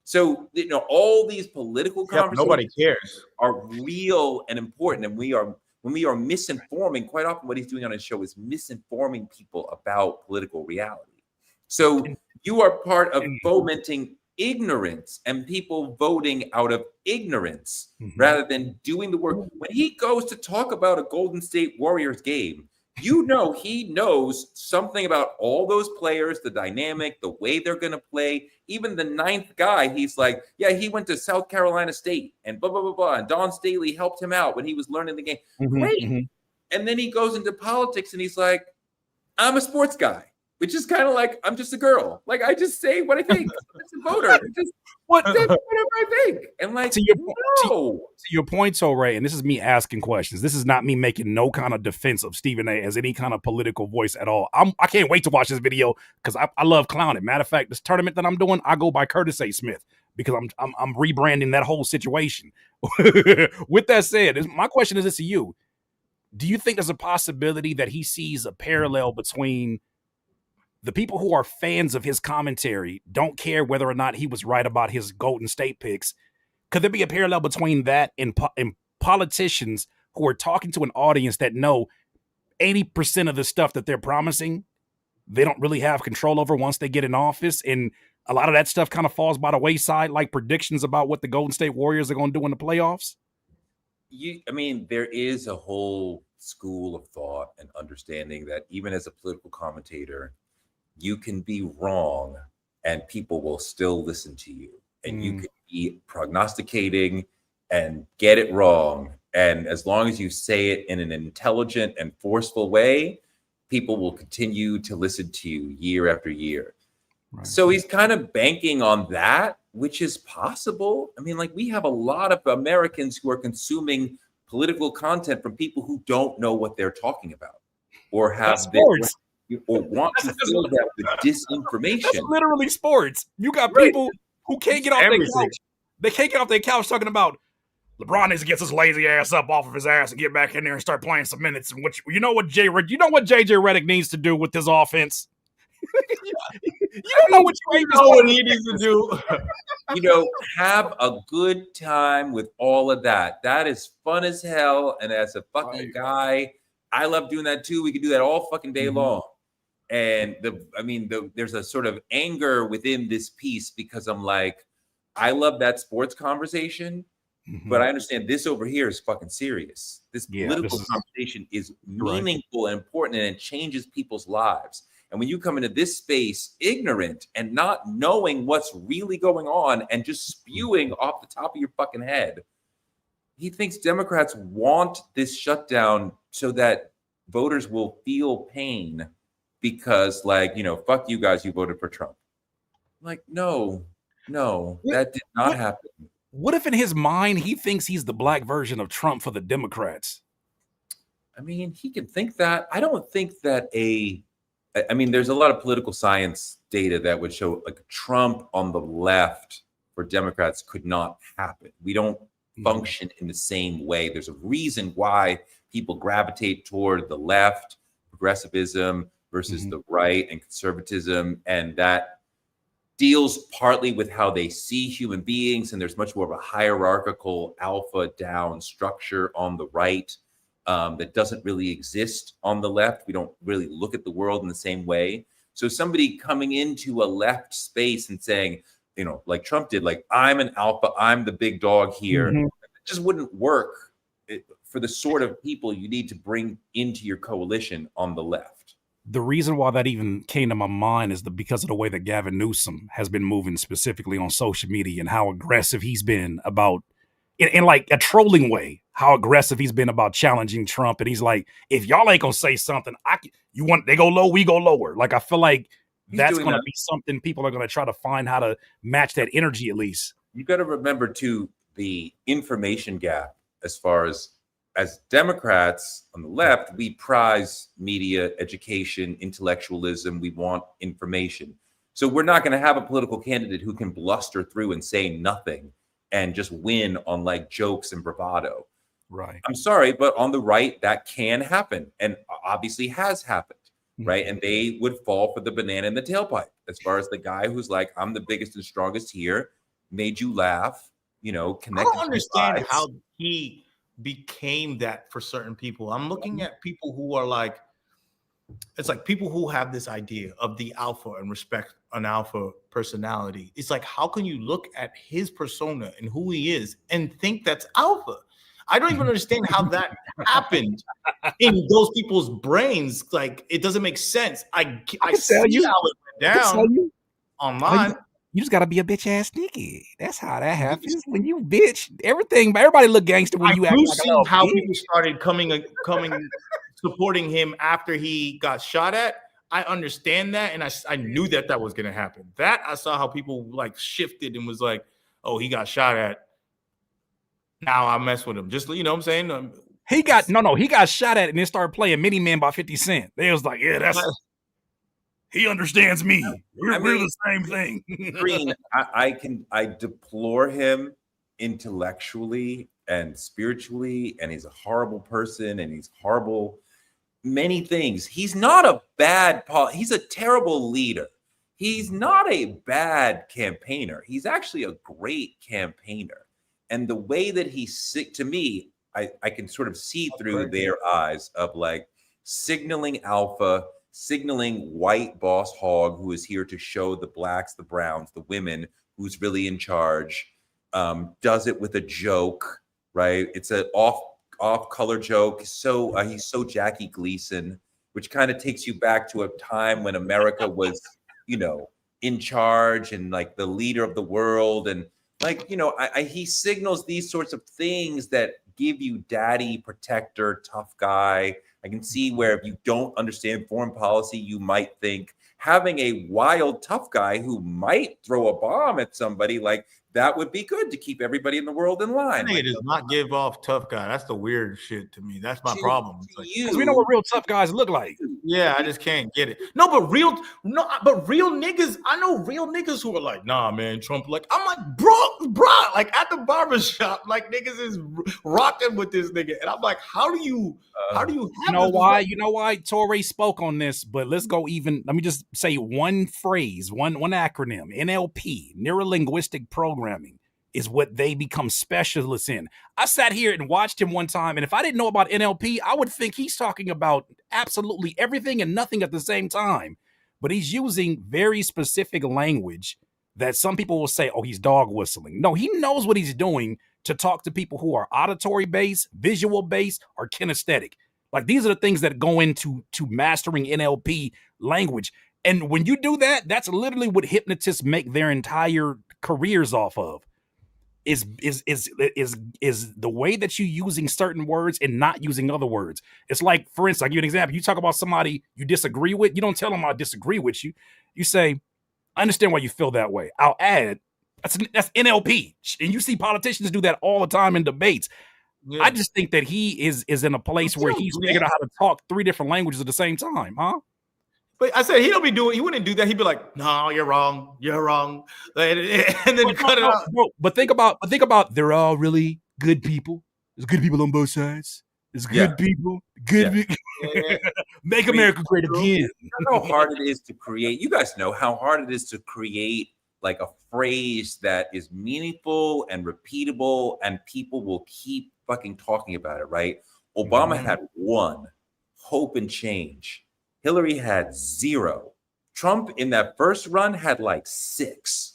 So, all these political conversations nobody cares. are real and important. And when we are misinforming, quite often what he's doing on his show is misinforming people about political reality. So you are part of fomenting ignorance and people voting out of ignorance rather than doing the work. When he goes to talk about a Golden State Warriors game, he knows something about all those players, the dynamic, the way they're going to play. Even the ninth guy, he's like, yeah, he went to South Carolina State and blah, blah, blah, blah. And Don Staley helped him out when he was learning the game. Great. And then he goes into politics and he's like, I'm a sports guy, which is kind of like, I'm just a girl. Like, I just say what I think. I'm just a voter. Just whatever I think. And like, to your point, so Ray, and this is me asking questions. This is not me making no kind of defense of Stephen A. as any kind of political voice at all. I can't wait to watch this video because I love clowning. Matter of fact, this tournament that I'm doing, I go by Curtis A. Smith because I'm rebranding that whole situation. With that said, my question is this to you. Do you think there's a possibility that he sees a parallel between the people who are fans of his commentary, don't care whether or not he was right about his Golden State picks? Could there be a parallel between that and politicians who are talking to an audience that know 80% of the stuff that they're promising, they don't really have control over once they get in office? And a lot of that stuff kind of falls by the wayside, like predictions about what the Golden State Warriors are going to do in the playoffs? There is a whole school of thought and understanding that even as a political commentator, you can be wrong and people will still listen to you. And you could be prognosticating and get it wrong. And as long as you say it in an intelligent and forceful way, people will continue to listen to you year after year. Right. So he's kind of banking on that, which is possible. We have a lot of Americans who are consuming political content from people who don't know what they're talking about or have sports. Or want to feel that with disinformation. That's literally sports. You got people who can't get off their couch. They can't get off their couch talking about LeBron needs to get his lazy ass up off of his ass and get back in there and start playing some minutes. And you know what JJ Redick needs to do with this offense? You don't know what he needs to do. Have a good time with all of that. That is fun as hell. And as a fucking guy, I love doing that too. We can do that all fucking day long. And there's a sort of anger within this piece because I'm like, I love that sports conversation, but I understand this over here is fucking serious. This political conversation is meaningful and important, and it changes people's lives. And when you come into this space ignorant and not knowing what's really going on and just spewing off the top of your fucking head, he thinks Democrats want this shutdown so that voters will feel pain because, fuck you guys, you voted for Trump. No, that did not happen. What if in his mind he thinks he's the black version of Trump for the Democrats? He can think that. I don't think that there's a lot of political science data that would show Trump on the left for Democrats could not happen. We don't function in the same way. There's a reason why people gravitate toward the left, progressivism versus the right and conservatism. And that deals partly with how they see human beings. And there's much more of a hierarchical alpha down structure on the right that doesn't really exist on the left. We don't really look at the world in the same way. So somebody coming into a left space and saying, like Trump did, I'm an alpha, I'm the big dog here. It just wouldn't work for the sort of people you need to bring into your coalition on the left. the reason why that even came to my mind is because of the way that Gavin Newsom has been moving specifically on social media and how aggressive he's been about, in like a trolling way, how aggressive he's been about challenging Trump. And he's like, if y'all ain't gonna say something, they go low, we go lower. Like, I feel like that's going to be something people are going to try to find how to match that energy at least. You got to remember too, the information gap as far as Democrats on the left, we prize media, education, intellectualism. We want information. So we're not going to have a political candidate who can bluster through and say nothing and just win on like jokes and bravado. Right. I'm sorry, but on the right, that can happen and obviously has happened. Right. And they would fall for the banana in the tailpipe as far as the guy who's like, I'm the biggest and strongest here, made you laugh, connected. I don't understand how he became that for certain people. I'm looking at people who are like, it's like people who have this idea of the alpha and respect an alpha personality. It's like, how can you look at his persona and who he is and think that's alpha? I don't even understand how that happened in those people's brains. Like, it doesn't make sense. I see how it went down online. You just gotta be a bitch ass nigga. That's how that happens. When you bitch, everybody look gangster when you act like a how bitch. people started coming supporting him after he got shot at. I understand that, and I knew that was gonna happen. That I saw how people like shifted and was like, oh, he got shot at. Now I mess with him. Just, you know what I'm saying? He got shot at and then started playing Mini Man by 50 Cent. They was like, yeah, he understands me. We're the same thing. Green, I deplore him intellectually and spiritually, and he's a horrible person and he's horrible many things. He's not a bad he's a terrible leader. He's not a bad campaigner. He's actually a great campaigner. And the way that he's sick, to me, I can sort of see through their eyes of like signaling alpha, signaling white boss hog who is here to show the blacks, the browns, the women who's really in charge, does it with a joke, right? It's an off-color joke. So he's so Jackie Gleason, which kind of takes you back to a time when America was, in charge and like the leader of the world. And like, he signals these sorts of things that give you daddy, protector, tough guy. I can see where if you don't understand foreign policy, you might think having a wild, tough guy who might throw a bomb at somebody, like that would be good to keep everybody in the world in line. It does not give off tough guy. That's the weird shit to me. That's my problem. Because we know what real tough guys look like. Yeah, I just can't get it. But real niggas, I know real niggas who are like, nah, man, Trump. Like, I'm like, bro, like at the barbershop, like niggas is rocking with this nigga, and I'm like, how do you? You know why? Torre spoke on this, but let's go even. Let me just say one phrase, one acronym. NLP, neuro linguistic programming, is what they become specialists in. I sat here and watched him one time, and if I didn't know about NLP, I would think he's talking about absolutely everything and nothing at the same time. But he's using very specific language that some people will say, oh, he's dog whistling. No, he knows what he's doing to talk to people who are auditory based, visual based, or kinesthetic. Like, these are the things that go into mastering NLP language. And when you do that, that's literally what hypnotists make their entire careers off of. Is the way that you're using certain words and not using other words. It's like, for instance, I'll give you an example. You talk about somebody you disagree with. You don't tell them I disagree with you. You say, I understand why you feel that way. I'll add, that's NLP. And you see politicians do that all the time in debates. Yeah. I just think that he is in a place where he's figured out how to talk three different languages at the same time, huh? But I said he wouldn't do that. He'd be like, no, you're wrong. And then cut it out. Bro, but think about they're all really good people. There's good people on both sides. There's good people. Make America great again. You know how hard it is to create. You guys know how hard it is to create like a phrase that is meaningful and repeatable and people will keep fucking talking about it, right? Obama had one, hope and change. Hillary had 0. Trump in that first run had like 6.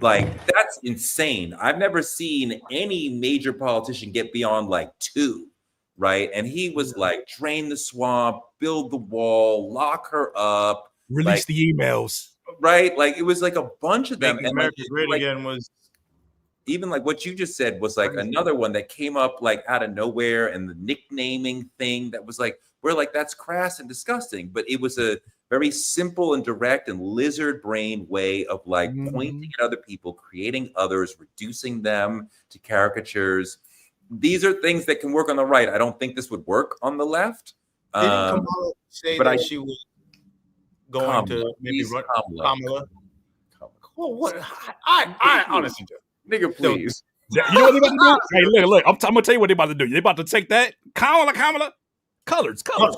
Like, that's insane. I've never seen any major politician get beyond like 2. right? And he was like, drain the swamp, build the wall, lock her up, Release the emails. right? Like it was like a bunch of them. Making And America like, Great Again was even like what you just said was like crazy. another one that came up like out of nowhere, and the nicknaming thing that was like, we're like, that's crass and disgusting, but it was a very simple and direct and lizard brain way of like pointing at other people, creating others, reducing them to caricatures. These are things that can work on the right. I don't think this would work on the left. Didn't Kamala say but that she was going to maybe please, run Kamala. Well, what I honestly do. Nigga, please. You know what they about to do? Hey, look, I'm gonna tell you what they about to do. They about to take that Kamala, colors. Kamala,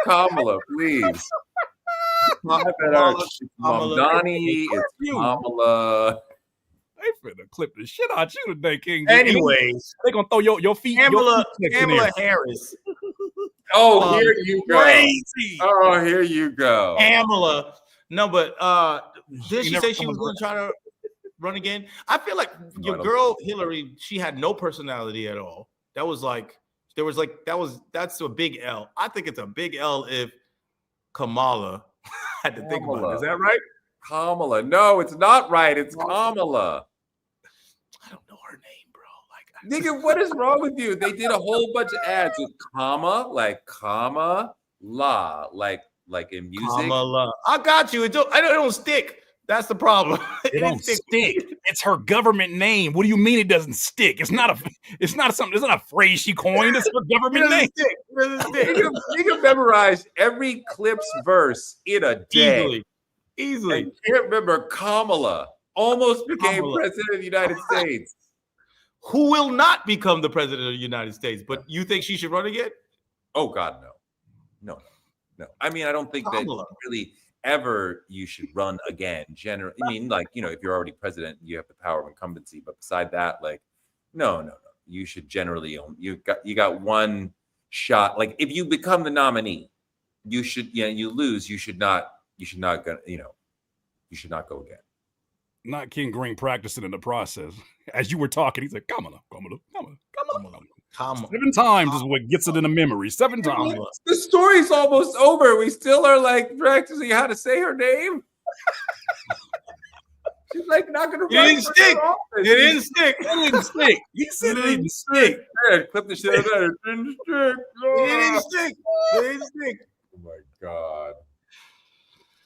Kamala, please. Mamdani, it's Kamala. They finna clip the shit out you today, King. Anyways, they gonna throw your feet. Kamala your feet Harris. Oh, here you go. Crazy. Oh, here you go. Kamala. No, but did she say she was going to try to run again? I feel like your girl Hillary, she had no personality at all. That was like that's a big L. I think it's a big L if Kamala had to think about it. Is that right? Kamala. No, it's not right. It's Kamala. I don't know her name, bro. Like, nigga, what is wrong with you? They did a whole bunch of ads with comma, like comma, la, like in music. Kamala. I got you. It don't stick. That's the problem. It don't stick. It's her government name. What do you mean it doesn't stick? It's not a phrase she coined. It's her government name. Stick. It doesn't stick. Nigga memorized every Clips verse in a day. Easily. And can't remember Kamala. Almost became president of the United States. Who will not become the president of the United States? But you think she should run again? Oh God, no. I mean, I don't think that really ever you should run again. Generally, I mean, like, you know, if you're already president, you have the power of incumbency. But beside that, like, no. You should generally own. You got one shot. Like, if you become the nominee, you should. Yeah, you lose. You should not go. You know, you should not go again. Not King Green practicing in the process. As you were talking, he's like, Kamala. 7 times is what gets it in the memory. 7 times. The story's almost over. We still are like practicing how to say her name. She's like not gonna. It didn't stick. It didn't stick. It didn't stick. He said it didn't stick. Clip the shit out of that. It didn't stick. It didn't stick. It didn't stick. Oh my God.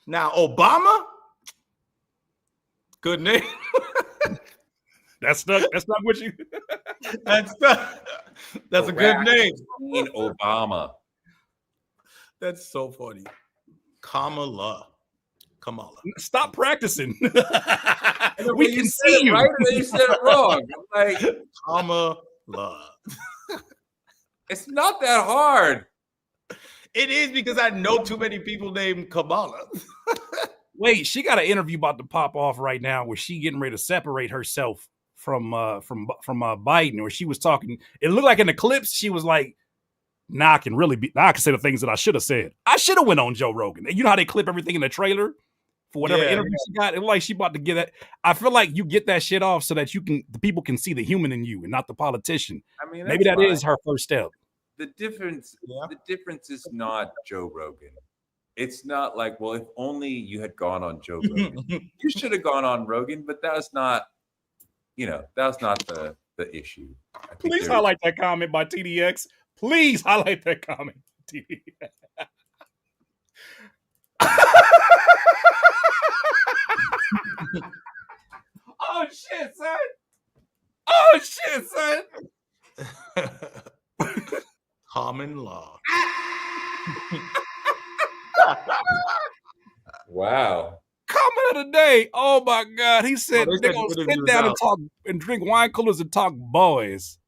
Now Obama. Good name. That's not what you. That's a good name. In Obama. That's so funny. Kamala. Stop practicing. We can see you. Right, or you said it wrong. Like Kamala. It's not that hard. It is because I know too many people named Kamala. Wait, she got an interview about to pop off right now where she getting ready to separate herself from Biden, where she was talking. It looked like in the clips she was like, "Now I can say the things that I should have said. I should have went on Joe Rogan." You know how they clip everything in the trailer for whatever interview she got. It looked like she about to get that. I feel like you get that shit off so that the people can see the human in you and not the politician. I mean, maybe that is her first step. The difference is not Joe Rogan. It's not like, well, if only you had gone on Joe Rogan. You should have gone on Rogan, but that was not, the issue. Please highlight that comment by TDX. Please highlight that comment, TDX. Oh shit, son. Common law. Wow. Comment of the day. Oh my God. He said they're gonna sit down and talk and drink wine coolers and talk boys.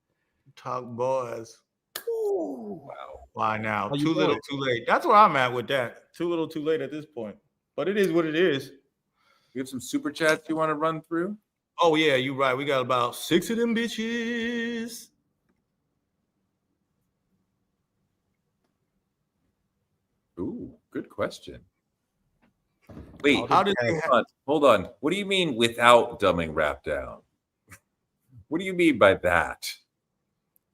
Ooh. Wow. Why now? Too little, too late. That's where I'm at with that. Too little, too late at this point. But it is what it is. You have some super chats you want to run through? Oh yeah, you're right. We got about 6 of them bitches. Ooh, good question. Wait, hold on. What do you mean without dumbing rap down? What do you mean by that?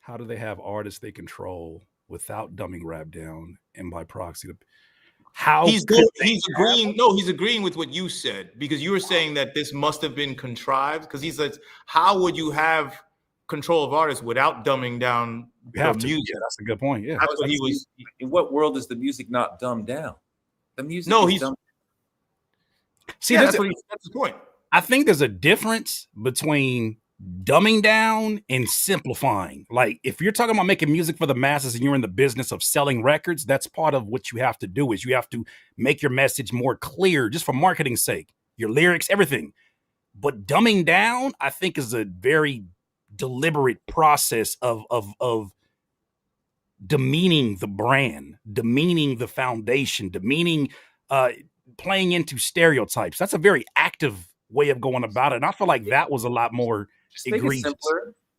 How do they have artists they control without dumbing rap down and by proxy? How he's agreeing. No, he's agreeing with what you said, because you were saying that this must have been contrived. Because he says, how would you have control of artists without dumbing down the music? Yeah, that's a good point. Yeah, that's what he was. In what world is the music not dumbed down? The music. No, is he's. dumbed. See, that's the point. I think there's a difference between dumbing down and simplifying. Like, if you're talking about making music for the masses and you're in the business of selling records, that's part of what you have to do. Is you have to make your message more clear, just for marketing's sake, your lyrics, everything. But dumbing down, I think, is a very deliberate process of demeaning the brand, demeaning the foundation, demeaning, playing into stereotypes. That's a very active way of going about it. And I feel like that was a lot more egregious.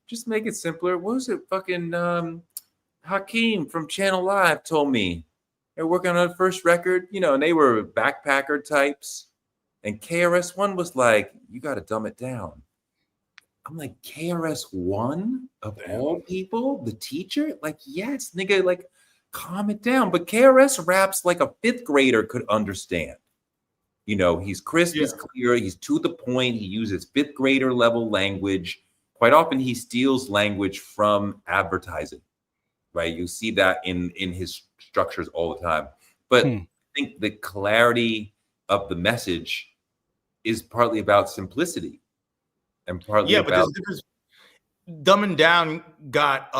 Just make it simpler. What was it? Fucking Hakeem from Channel Live told me they're working on a first record, and they were backpacker types. And KRS-One was like, you got to dumb it down. I'm like, KRS-One of all people, the teacher? Like, yes, nigga, like, calm it down. But KRS raps like a fifth grader could understand. He's crisp, he's clear, he's to the point. He uses fifth grader level language. Quite often he steals language from advertising, right? You see that in his structures all the time. But I think the clarity of the message is partly about simplicity and partly about... Dumbing down got,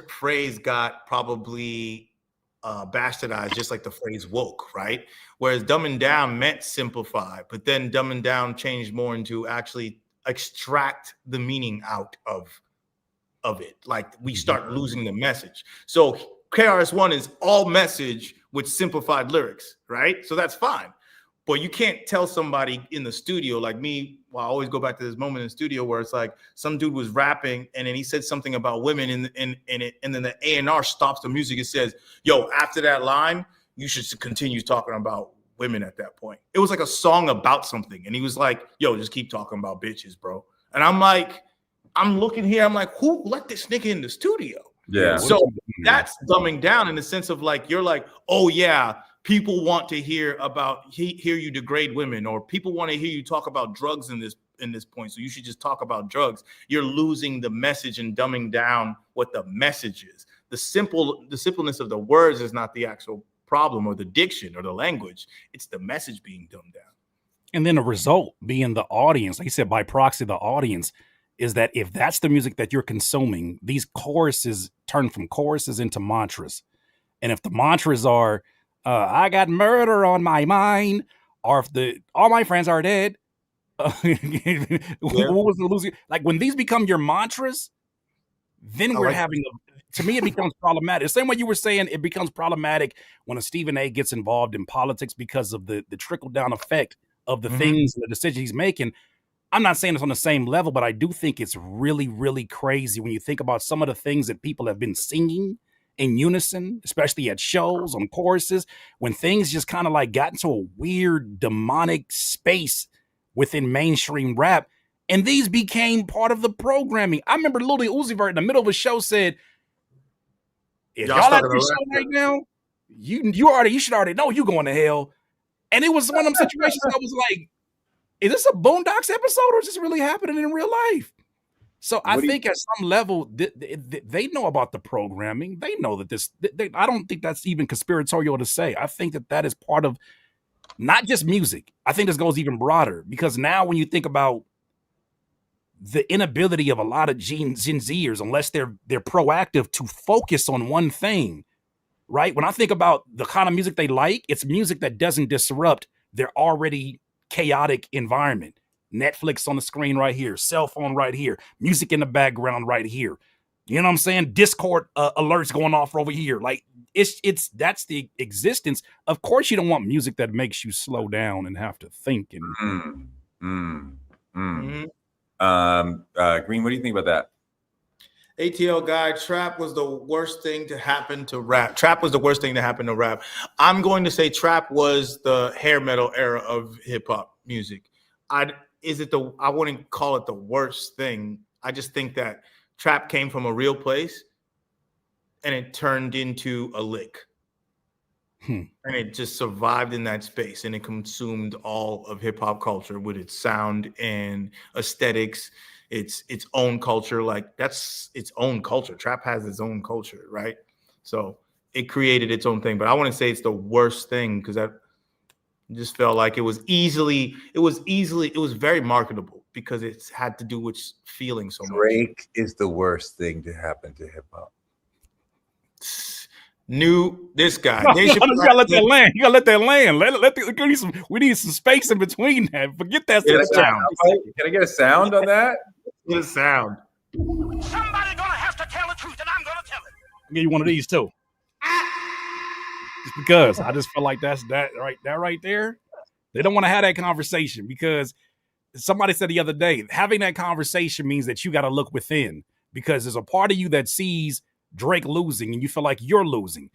phrase got probably bastardized, just like the phrase woke, right? Whereas dumbing down meant simplify, but then dumbing down changed more into actually extract the meaning out of it. Like, we start losing the message. So KRS-One is all message with simplified lyrics, right? So that's fine. But you can't tell somebody in the studio, like me. Well, I always go back to this moment in the studio where it's like some dude was rapping and then he said something about women in it, and then the A&R stops the music and says, yo, after that line, you should continue talking about women at that point. It was like a song about something. And he was like, yo, just keep talking about bitches, bro. And I'm like, I'm looking here, I'm like, who let this nigga in the studio? Yeah. So that's dumbing down in the sense of like, you're like, oh yeah, people want to hear you degrade women, or people want to hear you talk about drugs in this point. So you should just talk about drugs. You're losing the message and dumbing down what the message is. The simpleness of the words is not the actual problem, or the diction or the language. It's the message being dumbed down. And then the result being the audience, like you said, by proxy, the audience, is that if that's the music that you're consuming, these choruses turn from choruses into mantras. And if the mantras are, I got murder on my mind, or if all my friends are dead, what was the losing? Like, when these become your mantras, then we're having to me, it becomes problematic. The same way you were saying, it becomes problematic when a Stephen A gets involved in politics because of the trickle down effect of the things, the decisions he's making. I'm not saying it's on the same level, but I do think it's really, really crazy when you think about some of the things that people have been singing in unison, especially at shows, on choruses, when things just kind of like got into a weird demonic space within mainstream rap. And these became part of the programming. I remember Lil Uzi Vert in the middle of a show said, if y'all at this show right now, you should already know you going to hell. And it was one of them situations I was like, is this a Boondocks episode, or is this really happening in real life? So I think at some level, they know about the programming. They know that I don't think that's even conspiratorial to say. I think that is part of not just music. I think this goes even broader, because now when you think about the inability of a lot of Gen Zers, unless they're proactive, to focus on one thing, right? When I think about the kind of music they like, it's music that doesn't disrupt their already chaotic environment. Netflix on the screen right here, cell phone right here, music in the background right here. You know what I'm saying? Discord alerts going off over here. Like, that's the existence. Of course, you don't want music that makes you slow down and have to think. And Green, what do you think about that? ATL guy, trap was the worst thing to happen to rap. Trap was the worst thing to happen to rap. I'm going to say trap was the hair metal era of hip hop music. I wouldn't call it the worst thing. I just think that trap came from a real place and it turned into a lick. And it just survived in that space, and it consumed all of hip hop culture with its sound and aesthetics, its own culture. Like, that's its own culture. Trap has its own culture, right? So it created its own thing. But I wouldn't say it's the worst thing, because I just felt like it was very marketable because it had to do with feeling so much. Drake is the worst thing to happen to hip hop. This guy. You gotta let that land. You gotta let that land. We need some space in between that. Forget that sound. Can I get a sound on that? Get a sound. Somebody gonna have to tell the truth, and I'm gonna tell it. I'll give you one of these too. Just because I just feel like that right there. They don't want to have that conversation, because somebody said the other day, having that conversation means that you got to look within, because there's a part of you that sees Drake losing and you feel like you're losing.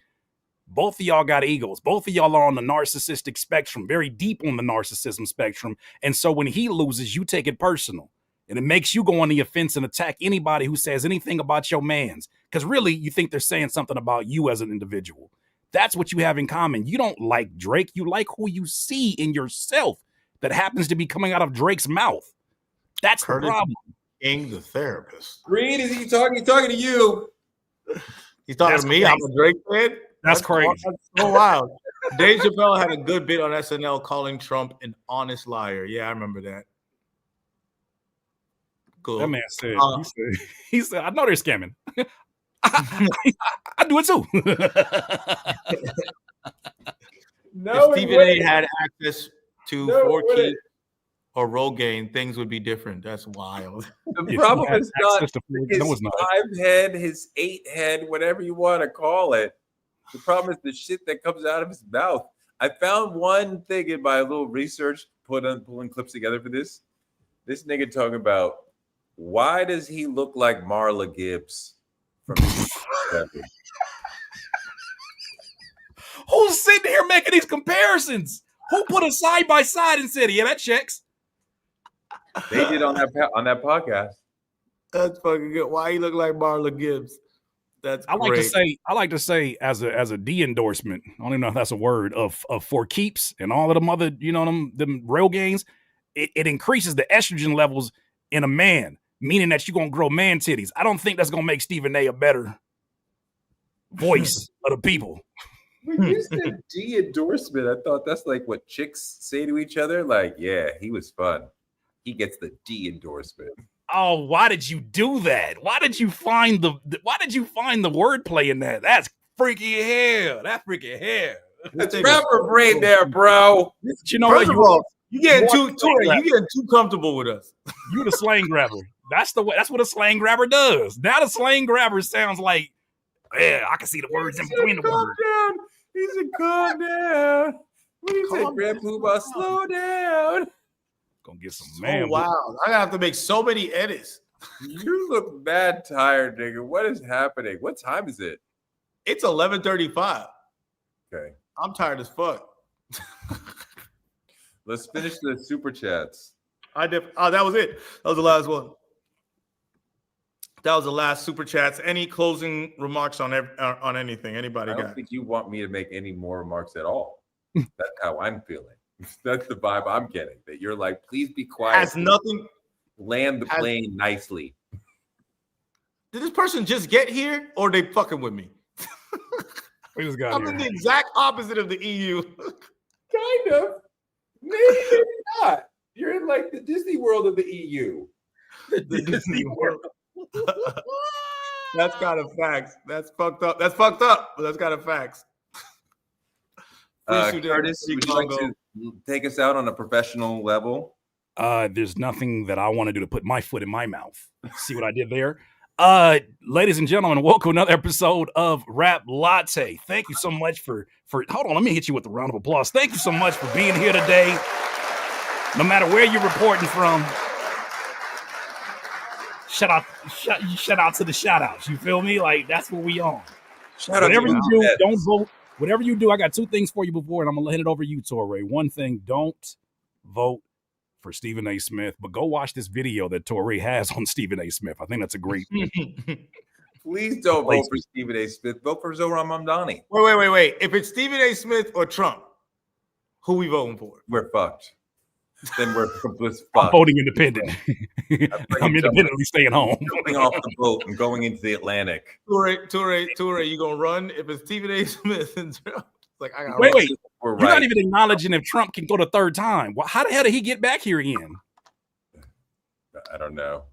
Both of y'all got egos. Both of y'all are on the narcissistic spectrum, very deep on the narcissism spectrum. And so when he loses, you take it personal, and it makes you go on the offense and attack anybody who says anything about your mans, because really you think they're saying something about you as an individual. That's what you have in common. You don't like Drake. You like who you see in yourself that happens to be coming out of Drake's mouth. That's the problem. King, the therapist. Reed, is he talking? He's talking to you. He's talking to me. Crazy. I'm a Drake fan. That's crazy. That's so wild. Dave Chappelle had a good bit on SNL calling Trump an honest liar. Yeah, I remember that. Cool. That man said, he said, I know they're scamming. I do it too. If Stephen A had access to 4K or Rogaine, things would be different. That's wild. The problem is not his 5-head, his 8-head, whatever you want to call it. The problem is the shit that comes out of his mouth. I found one thing in my little research, pulling clips together for this. This nigga talking about, why does he look like Marla Gibbs from Who's sitting here making these comparisons? Who put us side by side and said, yeah, that checks? They did on that podcast. That's fucking good. Why he look like Marla Gibbs? That's I like to say as a de-endorsement, I don't even know if that's a word, of for keeps and all of them other, them rail gains, it increases the estrogen levels in a man, meaning that you're gonna grow man titties. I don't think that's gonna make Stephen A a better voice of the people. When you said de-endorsement, I thought that's like what chicks say to each other. Like, yeah, he was fun. He gets the de-endorsement. Oh, why did you do that? Why did you find the wordplay in that? That's freaky hell. That's freaky hell. That's rapper brain there, bro. You know what? You getting too comfortable with us. You the slang grabber. That's what a slang grabber does. Now the slang grabber sounds like, yeah, I can see the words in between the words. He said, calm down. What do you say, Grab Poobah? Slow down. Gonna get some man. Wow, I have to make so many edits. You look mad tired, nigga. What is happening? What time is it? It's 11:35. Okay. I'm tired as fuck. Let's finish the super chats. That was it. That was the last one. That was the last super chats. Any closing remarks on anything? Anybody got? I don't think you want me to make any more remarks at all. That's how I'm feeling. That's the vibe I'm getting. That you're like, please be quiet. Has nothing. Land the plane nicely. Did this person just get here, or they fucking with me? We just got I'm here. in the exact opposite of the EU. Kind of. Maybe not. You're in like the Disney World of the EU. The Disney World. That's kind of facts. That's fucked up. That's fucked up, but that's kind of facts. Curtis, would you like to take us out on a professional level? There's nothing that I want to do to put my foot in my mouth. See what I did there? Ladies and gentlemen, welcome to another episode of Rap Latte. Thank you so much for hold on, let me hit you with a round of applause. Thank you so much for being here today. No matter where you're reporting from. Shout out to the shout outs. You feel me? Like, that's what we on. Whatever you do, don't vote. Whatever you do, I got two things for you before, and I'm gonna hand it over to you, Torre. One thing, don't vote for Stephen A. Smith. But go watch this video that Torrey has on Stephen A. Smith. I think that's a great. Please don't vote for Stephen A. Smith. Vote for Zohran Mamdani. Wait. If it's Stephen A. Smith or Trump, who we voting for? We're fucked. Then we're completely I'm fucked. voting independent. I'm independently staying home. Jumping off the boat and going into the Atlantic. Toure, you gonna run? If it's Stephen A. Smith and Trump, like I got Wait. We're You're right. not even acknowledging if Trump can go the third time. Well, how the hell did he get back here again? I don't know.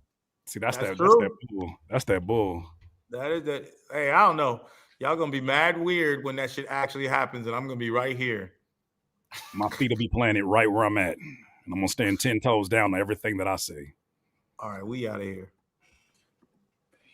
See, that's that true. bull. That's that bull. That is that. Hey, I don't know. Y'all gonna be mad weird when that shit actually happens, and I'm gonna be right here. My feet will be planted right where I'm at. And I'm gonna stand 10 toes down to everything that I say. All right, we out of here.